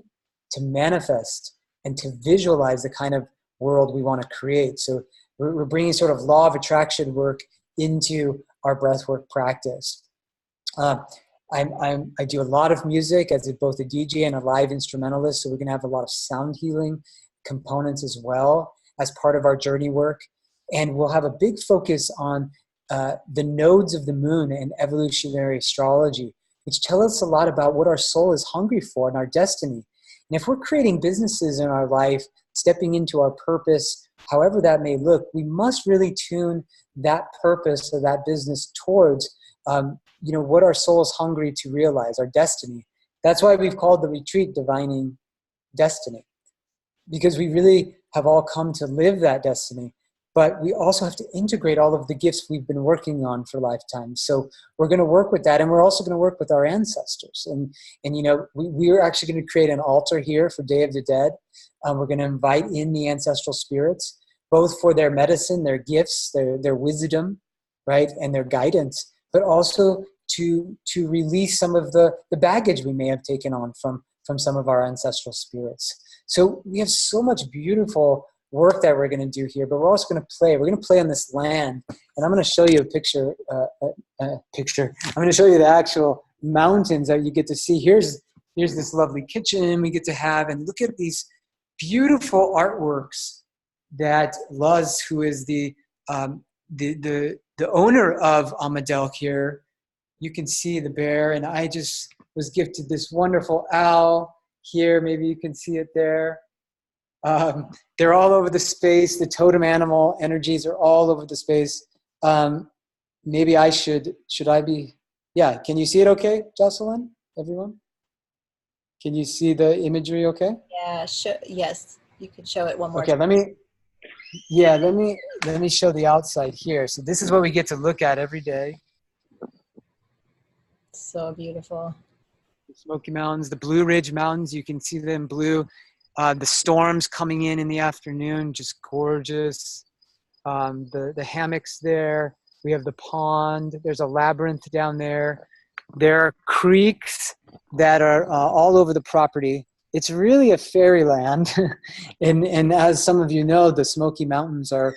to manifest, and to visualize the kind of world we want to create. So we're bringing sort of law of attraction work into our breathwork practice. I do a lot of music as both a DJ and a live instrumentalist, so we're going to have a lot of sound healing components as well as part of our journey work. And we'll have a big focus on the nodes of the moon and evolutionary astrology, which tell us a lot about what our soul is hungry for and our destiny. And if we're creating businesses in our life, stepping into our purpose, however that may look, we must really tune that purpose or that business towards what our soul is hungry to realize, our destiny. That's why we've called the retreat Divining Destiny, because we really have all come to live that destiny, but we also have to integrate all of the gifts we've been working on for lifetimes. So we're going to work with that, and we're also going to work with our ancestors. And we're actually going to create an altar here for Day of the Dead. We're going to invite in the ancestral spirits, both for their medicine, their gifts, their wisdom, right, and their guidance, but also to release some of the baggage we may have taken on from some of our ancestral spirits. So we have so much beautiful work that we're going to do here, but we're also going to play. We're going to play on this land, and I'm going to show you a picture. I'm going to show you the actual mountains that you get to see. Here's this lovely kitchen we get to have, and look at these beautiful artworks that Luz, who is the owner of Amadel here, you can see the bear, and I just was gifted this wonderful owl here. Maybe you can see it there. They're all over the space. The totem animal energies are all over the space. Maybe I should I be, yeah, can you see it okay, Jocelyn, everyone? Can you see the imagery okay? Yeah, yes, you could show it one more Okay, time. let me show the outside here. So this is what we get to look at every day. So beautiful. The Smoky Mountains, the Blue Ridge Mountains, you can see them blue. The storms coming in the afternoon, just gorgeous. The hammocks there. We have the pond. There's a labyrinth down there. There are creeks that are all over the property. It's really a fairyland. and as some of you know, the Smoky Mountains are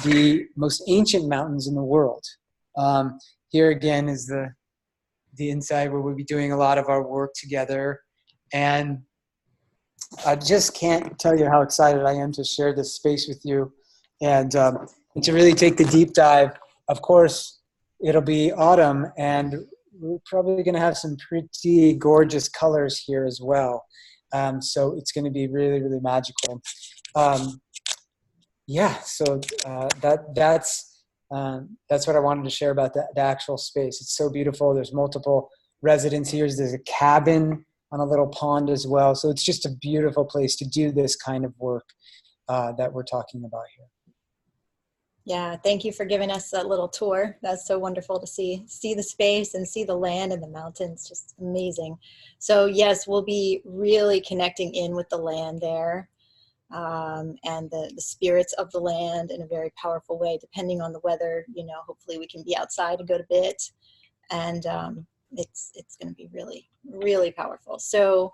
the most ancient mountains in the world. Here again is the inside where we'll be doing a lot of our work together. And I just can't tell you how excited I am to share this space with you and to really take the deep dive. Of course, it'll be autumn, and we're probably going to have some pretty gorgeous colors here as well. So it's going to be really, really magical. So that's what I wanted to share about the actual space. It's so beautiful. There's multiple residents here. There's a cabin on a little pond as well. So it's just a beautiful place to do this kind of work that we're talking about here. Yeah, thank you for giving us that little tour. That's so wonderful to see the space and see the land and the mountains. Just amazing. So yes, we'll be really connecting in with the land there and the spirits of the land in a very powerful way, depending on the weather. Hopefully we can be outside a good bit, and it's going to be really, really powerful. So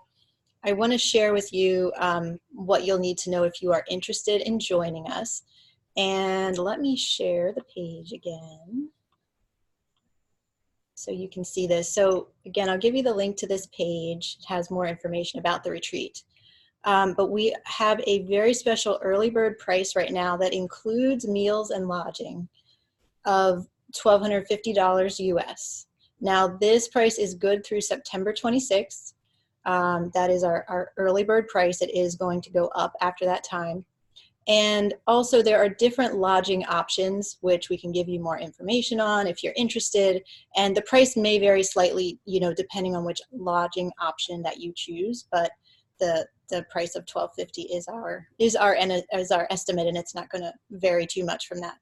I want to share with you what you'll need to know if you are interested in joining us. And let me share the page again so you can see this. So again, I'll give you the link to this page. It has more information about the retreat. But we have a very special early bird price right now that includes meals and lodging of $1,250 US. Now this price is good through September 26th. That is our early bird price. It is going to go up after that time. And also there are different lodging options, which we can give you more information on if you're interested. And the price may vary slightly, depending on which lodging option that you choose. But the price of $1,250 is our estimate, and it's not going to vary too much from that.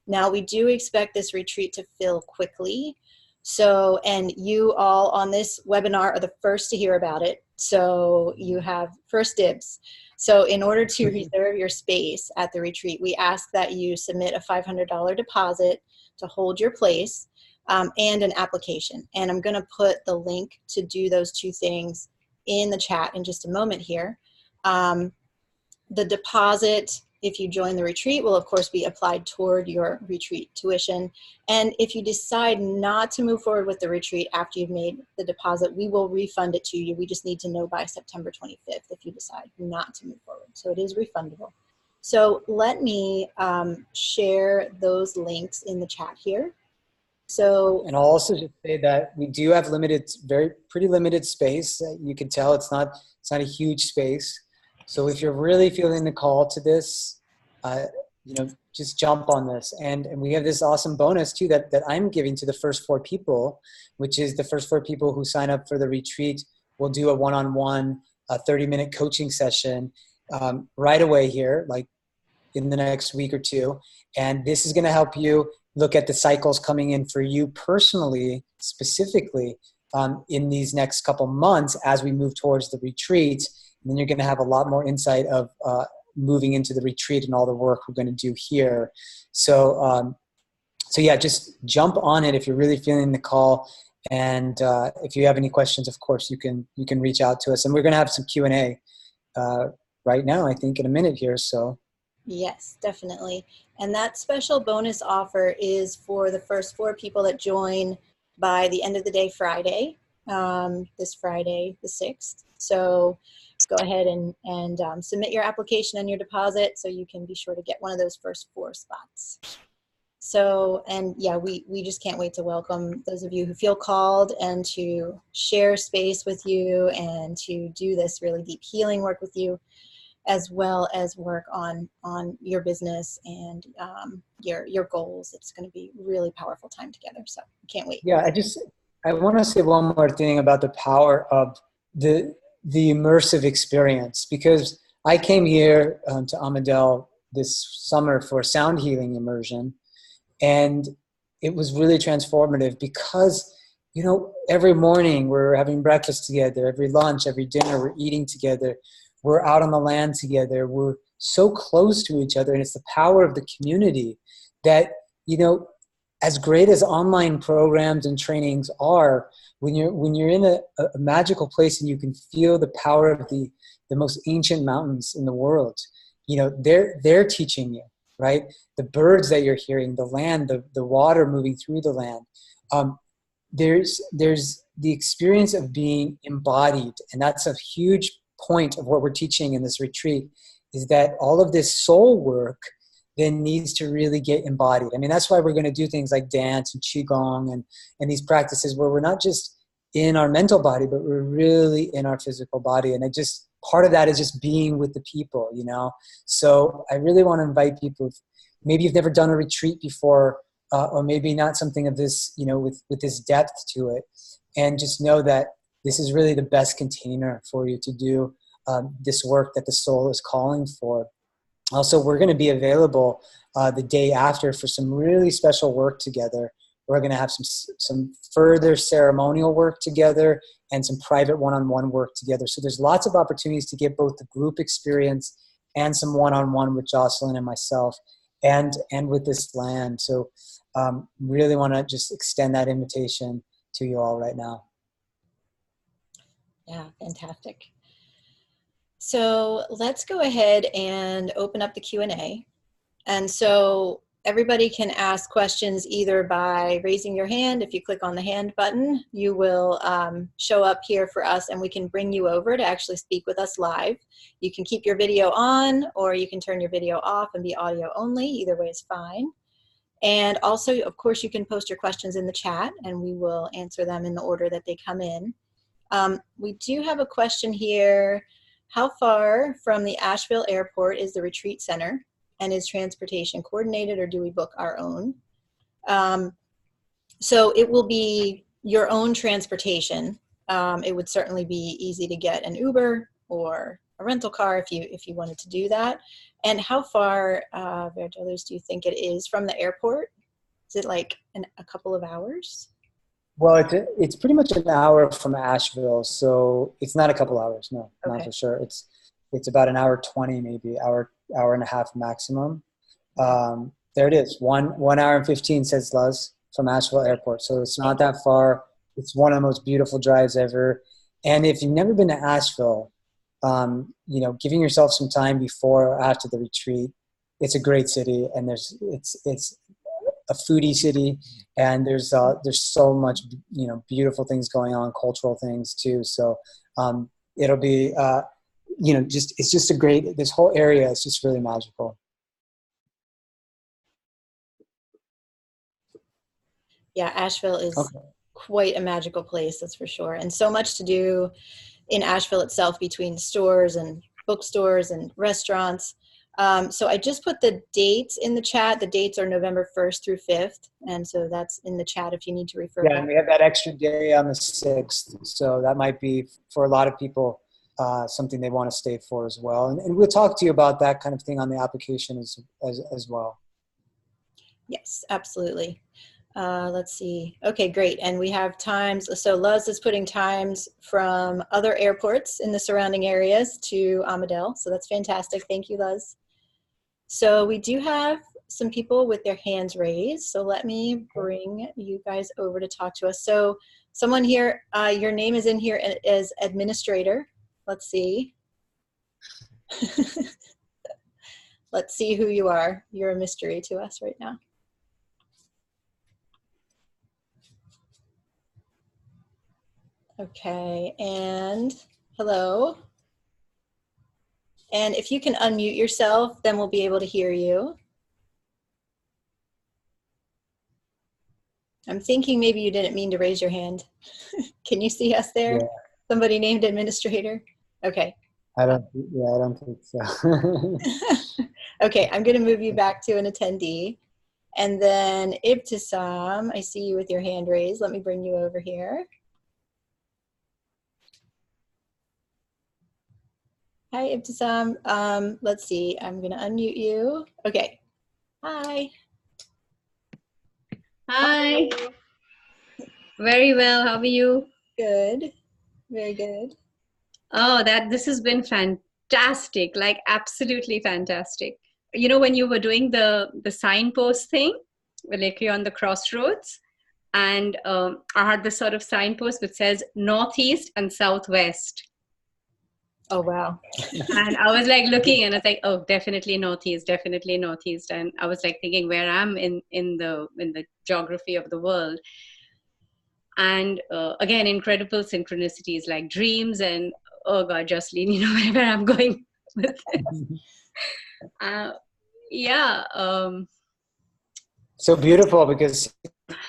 Now we do expect this retreat to fill quickly. So, and you all on this webinar are the first to hear about it. So you have first dibs. So in order to reserve your space at the retreat, we ask that you submit a $500 deposit to hold your place, and an application. And I'm going to put the link to do those two things in the chat in just a moment here. The deposit, if you join the retreat, will of course be applied toward your retreat tuition. And if you decide not to move forward with the retreat after you've made the deposit, we will refund it to you. We just need to know by September 25th if you decide not to move forward. So it is refundable. So let me share those links in the chat here. So, and I'll also just say that we do have pretty limited space. You can tell it's not a huge space. So if you're really feeling the call to this, just jump on this. And we have this awesome bonus too that I'm giving to the first 4 people, which is the first 4 people who sign up for the retreat. We'll do a one-on-one 30-minute coaching session right away here, like in the next week or two. And this is going to help you look at the cycles coming in for you personally, specifically in these next couple months as we move towards the retreat. And then you're going to have a lot more insight of moving into the retreat and all the work we're going to do here. So yeah, just jump on it if you're really feeling the call. And if you have any questions, of course, you can reach out to us. And we're going to have some Q&A right now, I think, in a minute here. So. Yes, definitely. And that special bonus offer is for the first 4 people that join by the end of the day Friday, this Friday, the 6th. So go ahead and submit your application and your deposit so you can be sure to get one of those first 4 spots. So, and yeah, we just can't wait to welcome those of you who feel called and to share space with you and to do this really deep healing work with you, as well as work on your business and your goals. It's going to be a really powerful time together. So can't wait. Yeah, I want to say one more thing about the power of the immersive experience, because I came here to Amadel this summer for a sound healing immersion, and it was really transformative because, every morning we're having breakfast together, every lunch, every dinner, we're eating together. We're out on the land together. We're so close to each other. And it's the power of the community that, as great as online programs and trainings are, when you're in a magical place and you can feel the power of the most ancient mountains in the world, they're teaching you, right? The birds that you're hearing, the land, the water moving through the land. There's the experience of being embodied. And that's a huge point of what we're teaching in this retreat, is that all of this soul work then needs to really get embodied. I mean, that's why we're going to do things like dance and qigong and these practices where we're not just in our mental body, but we're really in our physical body. And part of that is just being with the people, So I really want to invite people, maybe you've never done a retreat before, or maybe not something of this, with this depth to it. And just know that this is really the best container for you to do this work that the soul is calling for. Also, we're going to be available the day after for some really special work together. We're going to have some further ceremonial work together and some private one-on-one work together. So there's lots of opportunities to get both the group experience and some one-on-one with Jocelyn and myself and with this land. So really want to just extend that invitation to you all right now. Yeah, fantastic. So let's go ahead and open up the Q&A. And so everybody can ask questions either by raising your hand. If you click on the hand button, you will show up here for us and we can bring you over to actually speak with us live. You can keep your video on or you can turn your video off and be audio only. Either way is fine. And also, of course, you can post your questions in the chat and we will answer them in the order that they come in. We do have a question here. How far from the Asheville airport is the retreat center? And is transportation coordinated or do we book our own? So it will be your own transportation. It would certainly be easy to get an Uber or a rental car if you wanted to do that. And how far, Virgo, do you think it is from the airport? Is it like a couple of hours? Well, it's pretty much an hour from Asheville, so it's not a couple hours. No, not Okay. for sure. It's about an hour 20, maybe hour and a half maximum. There it is. 1 hour and 15, says Luz, from Asheville Airport. So it's not that far. It's one of the most beautiful drives ever. And if you've never been to Asheville, giving yourself some time before or after the retreat, it's a great city, and it's a foodie city, and there's so much beautiful things going on, cultural things too. So it'll be it's just a great, this whole area is just really magical. Yeah, Asheville is quite a magical place, that's for sure, and so much to do in Asheville itself, between stores and bookstores and restaurants. So I just put the dates in the chat. The dates are November 1st through 5th. And so that's in the chat if you need to refer back. And we have that extra day on the 6th. So that might be, for a lot of people, something they want to stay for as well. And we'll talk to you about that kind of thing on the application as well. Yes, absolutely. Let's see. Okay, great. And we have times. So Luz is putting times from other airports in the surrounding areas to Amadel. So that's fantastic. Thank you, Luz. So we do have some people with their hands raised. So let me bring you guys over to talk to us. So someone here, your name is in here as administrator. Let's see. Let's see who you are. You're a mystery to us right now. Okay, and hello. And if you can unmute yourself, then we'll be able to hear you. I'm thinking maybe you didn't mean to raise your hand. Can you see us there? Yeah. Somebody named administrator? Okay. I don't think so. Okay, I'm going to move you back to an attendee. And then Ibtisam, I see you with your hand raised. Let me bring you over here. Hi, Ibtisam. Let's see. I'm going to unmute you. Okay. Hi. Hi. Very well. How are you? Good. Very good. Oh, this has been fantastic. Like absolutely fantastic. You know, when you were doing the signpost thing, like you're on the crossroads, and I had this sort of signpost which says northeast and southwest. Oh, wow. And I was like looking and I was like, oh, definitely northeast, definitely northeast. And I was like thinking where I'm in the geography of the world. And again, incredible synchronicities like dreams and, oh God, Jocelyn, you know where I'm going with this. So beautiful, because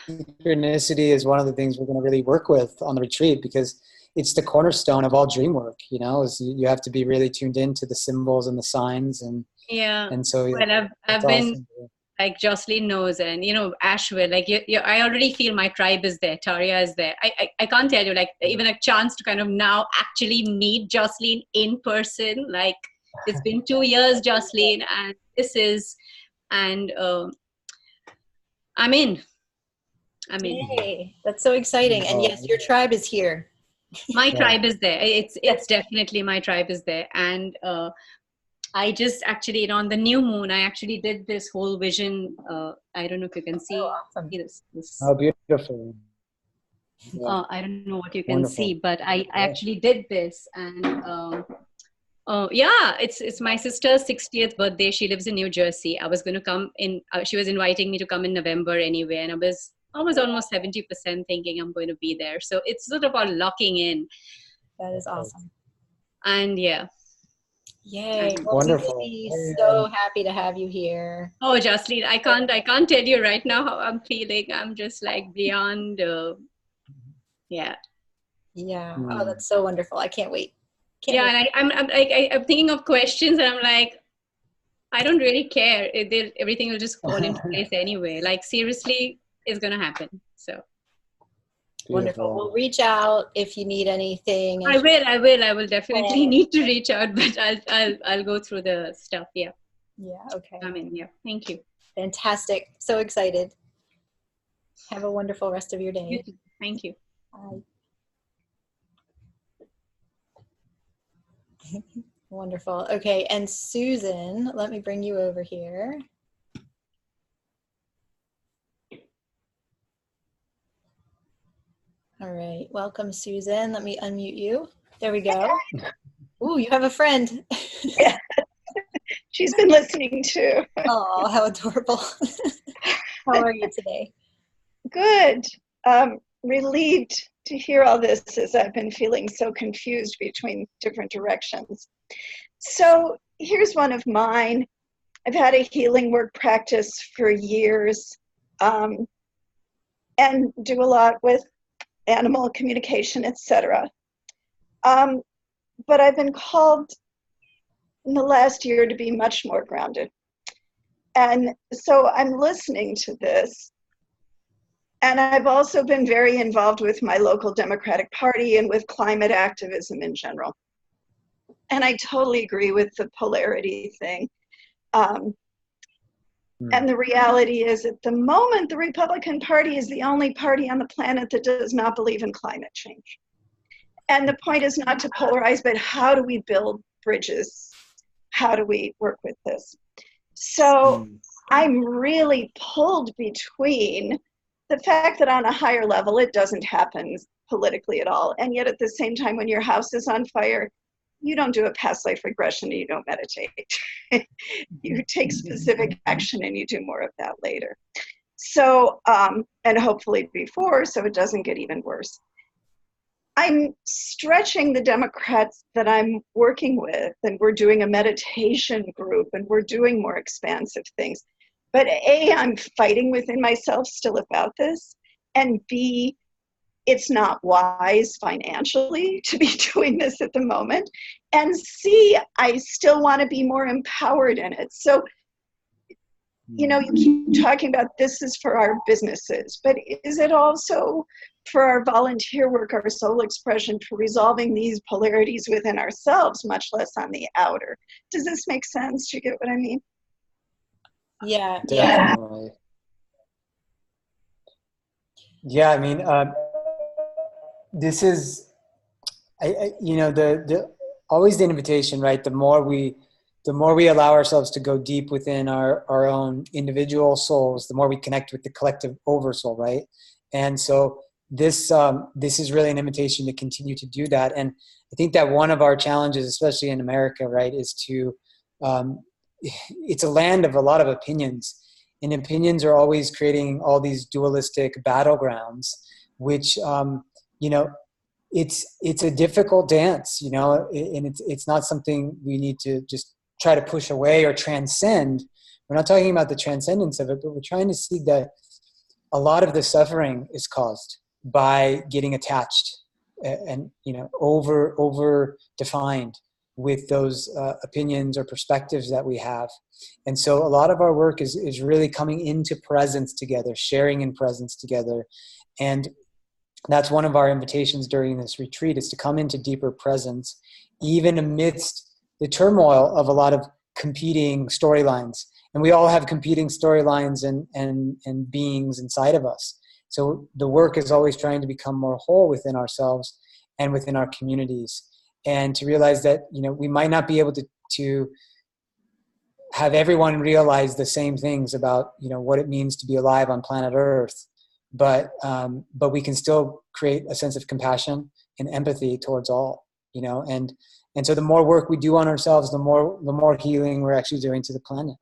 synchronicity is one of the things we're going to really work with on the retreat, because it's the cornerstone of all dream work, is you have to be really tuned into the symbols and the signs. And so well, I've been awesome. Like Jocelyn knows, and Asheville, like I already feel my tribe is there. Taria is there. I can't tell you, like even a chance to kind of now actually meet Jocelyn in person. Like it's been 2 years, Jocelyn, and I'm in. Yay, that's so exciting. And yes, your tribe is here. My tribe is there. It's definitely my tribe is there. And I just actually, on the new moon, I actually did this whole vision. I don't know if you can see, awesome. this. Oh, beautiful. Yeah. I don't know what you can see, but I actually did this. And it's my sister's 60th birthday. She lives in New Jersey. I was going to come in. She was inviting me to come in November anyway. And I was almost 70% thinking I'm going to be there. So it's sort of about locking in. That is awesome. And yeah. Yay. Well, wonderful. We will be so happy to have you here. Oh, Jocelyn, I can't tell you right now how I'm feeling. I'm just like beyond, Yeah. Oh, that's so wonderful. I can't wait. And I'm thinking of questions, and I'm like, I don't really care. Everything will just fall into place anyway. Like seriously, it's going to happen. So. Wonderful. We'll reach out if you need anything. I will definitely need to reach out, but I'll go through the stuff. Yeah. Yeah. Okay. Yeah. Thank you. Fantastic. So excited. Have a wonderful rest of your day. Thank you. Hi. Wonderful. Okay, and Susan, let me bring you over here. All right, welcome, Susan. Let me unmute you. There we go. Ooh, you have a friend. Yeah. She's been listening too. Oh, how adorable. How are you today? Good. Relieved to hear all this, as I've been feeling so confused between different directions. So here's one of mine. I've had a healing work practice for years, and do a lot with animal communication, etc. But I've been called in the last year to be much more grounded. And so I'm listening to this. And I've also been very involved with my local Democratic Party and with climate activism in general. And I totally agree with the polarity thing. And the reality is, at the moment, the Republican Party is the only party on the planet that does not believe in climate change. And the point is not to polarize, but how do we build bridges? How do we work with this? So I'm really pulled between the fact that on a higher level, it doesn't happen politically at all. And yet at the same time, when your house is on fire, you don't do a past life regression and you don't meditate. You take specific action and you do more of that later. So, and hopefully before, so it doesn't get even worse. I'm stretching the Democrats that I'm working with, and we're doing a meditation group and we're doing more expansive things. But A, I'm fighting within myself still about this, and B, it's not wise financially to be doing this at the moment, and C, I still want to be more empowered in it. So, you know, you keep talking about this is for our businesses, but is it also for our volunteer work, our soul expression, for resolving these polarities within ourselves, much less on the outer? Does this make sense? Do you get what I mean? Yeah. Definitely. Yeah, I mean, this is, you know, the always the invitation, right? The more we allow ourselves to go deep within our own individual souls, the more we connect with the collective oversoul, right? And so this is really an invitation to continue to do that. And I think that one of our challenges, especially in America, right, is to it's a land of a lot of opinions, and opinions are always creating all these dualistic battlegrounds, which you know, it's a difficult dance, you know, and it's not something we need to just try to push away or transcend. We're not talking about the transcendence of it, but we're trying to see that a lot of the suffering is caused by getting attached and you know, over defined with those opinions or perspectives that we have. And so a lot of our work is really coming into presence together, sharing in presence together. And that's one of our invitations during this retreat, is to come into deeper presence, even amidst the turmoil of a lot of competing storylines. And we all have competing storylines and beings inside of us. So the work is always trying to become more whole within ourselves and within our communities. And to realize that, you know, we might not be able to have everyone realize the same things about, you know, what it means to be alive on planet Earth. But we can still create a sense of compassion and empathy towards all, you know, and so the more work we do on ourselves, the more healing we're actually doing to the planet.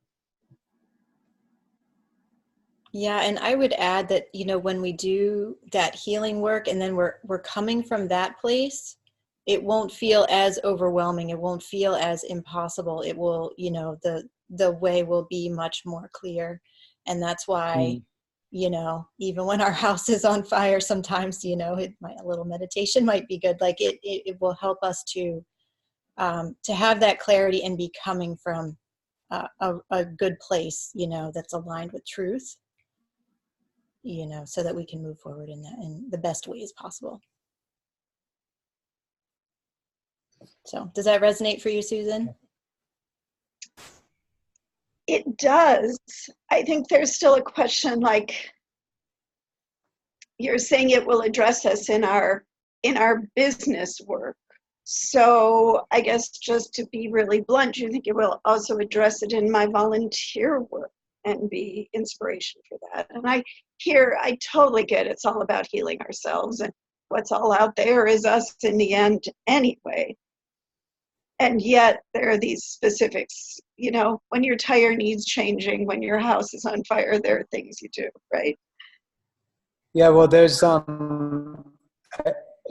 Yeah, and I would add that, you know, when we do that healing work and then we're coming from that place, it won't feel as overwhelming. It won't feel as impossible. It will, you know, the way will be much more clear. And that's why, you know, even when our house is on fire, sometimes, you know, a little meditation might be good. Like it will help us to have that clarity and be coming from a good place, you know, that's aligned with truth, you know, so that we can move forward in that in the best ways possible. So does that resonate for you, Susan? It does. I think there's still a question, like, you're saying it will address us in our business work. So I guess just to be really blunt, you think it will also address it in my volunteer work and be inspiration for that. And I totally get it's all about healing ourselves, and what's all out there is us in the end anyway. And yet there are these specifics, you know, when your tire needs changing, when your house is on fire, there are things you do, right? Yeah, well, there's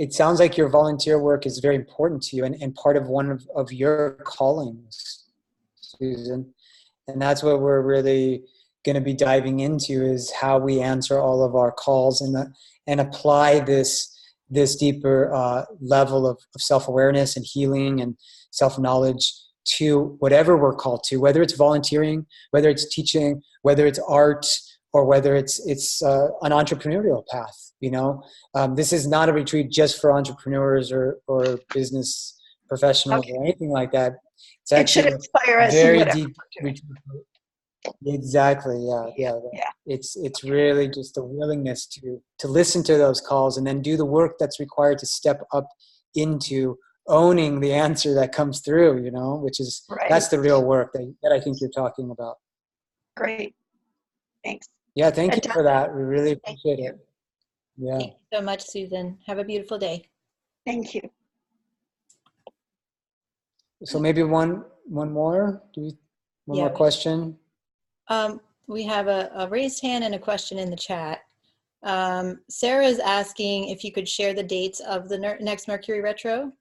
it sounds like your volunteer work is very important to you, and part of one of your callings, Susan. And that's what we're really going to be diving into, is how we answer all of our calls and apply this deeper level of self-awareness and healing and self-knowledge to whatever we're called to, whether it's volunteering, whether it's teaching, whether it's art, or whether it's an entrepreneurial path. You know, this is not a retreat just for entrepreneurs or business professionals or anything like that. It's actually it should inspire us very in whatever deep we're doing. Exactly. Yeah. It's really just a willingness to listen to those calls and then do the work that's required to step up into owning the answer that comes through, you know, which is, that's the real work that I think you're talking about. Great. Thanks. Yeah. Thank you for that. We really appreciate it. Yeah. Thank you so much, Susan. Have a beautiful day. Thank you. So maybe one more. One more question? We have a raised hand and a question in the chat. Sarah is asking if you could share the dates of the next Mercury retro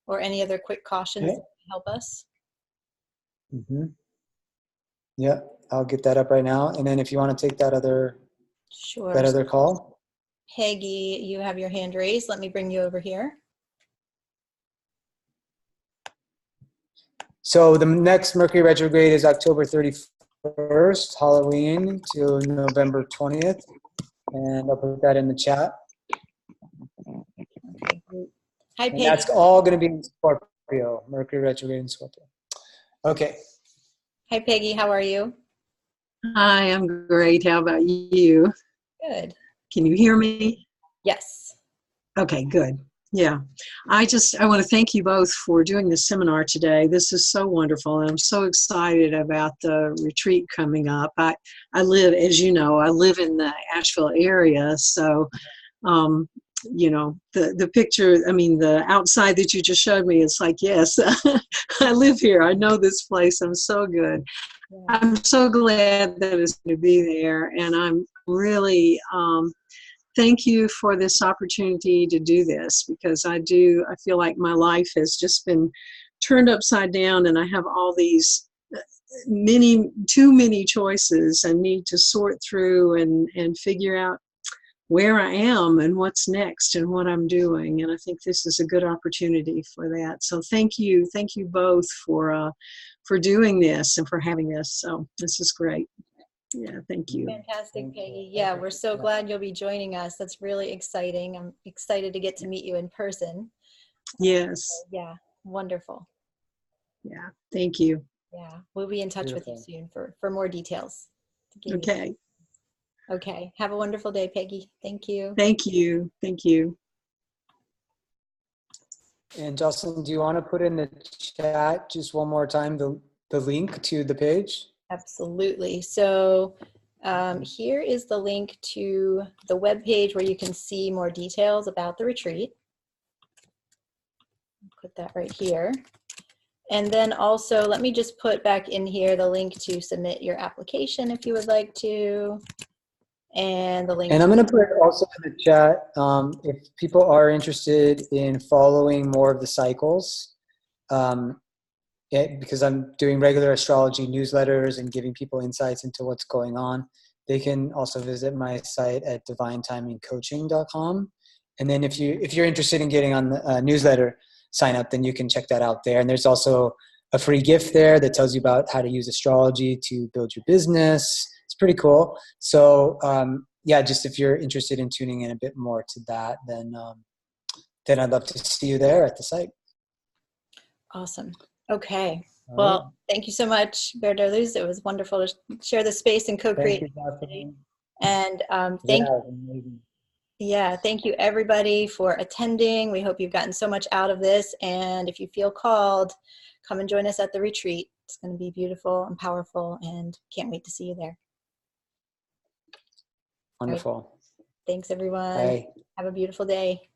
or any other quick cautions that can help us. Mm-hmm. Yeah, I'll get that up right now. And then if you want to take that other call. Peggy, you have your hand raised. Let me bring you over here. So the next Mercury retrograde is October 31st, Halloween, to November 20th. And I'll put that in the chat. Hi, Peggy. And that's all going to be in Scorpio, Mercury retrograde in Scorpio. Okay. Hi, Peggy. How are you? Hi, I'm great. How about you? Good. Can you hear me? Yes. Okay, good. Yeah. I want to thank you both for doing this seminar today. This is so wonderful, and I'm so excited about the retreat coming up. I live, as you know, I live in the Asheville area, so you know, the picture, I mean, the outside that you just showed me, it's like, yes, I live here. I know this place. I'm so good. Yeah. I'm so glad that it's going to be there, and I'm really thank you for this opportunity to do this, because I feel like my life has just been turned upside down, and I have all these too many choices and need to sort through and figure out where I am and what's next and what I'm doing. And I think this is a good opportunity for that. So thank you both for doing this and for having this. So this is great. Yeah, thank you. Fantastic, Peggy. Yeah, we're so glad you'll be joining us. That's really exciting. I'm excited to get to meet you in person. Yes. Yeah, wonderful. Yeah, thank you. Yeah, we'll be in touch with you soon for more details. Okay. Okay, have a wonderful day, Peggy. Thank you. Thank you. Thank you. And Jocelyn, do you want to put in the chat just one more time the link to the page? Absolutely. So here is the link to the webpage where you can see more details about the retreat. Put that right here. And then also, let me just put back in here the link to submit your application if you would like to. And the link. And I'm going to put also in the chat, if people are interested in following more of the cycles, because I'm doing regular astrology newsletters and giving people insights into what's going on, they can also visit my site at divinetimingcoaching.com. And then if you're interested in getting on the newsletter sign up, then you can check that out there. And there's also a free gift there that tells you about how to use astrology to build your business. It's pretty cool. So yeah, just if you're interested in tuning in a bit more to that, then I'd love to see you there at the site. Awesome. Okay. Well, thank you so much, Verdeluz. It was wonderful to share the space and co-create. Thank you, and thank you. Yeah, thank you everybody for attending. We hope you've gotten so much out of this. And if you feel called, come and join us at the retreat. It's going to be beautiful and powerful, and can't wait to see you there. Wonderful. Right. Thanks everyone. Bye. Have a beautiful day.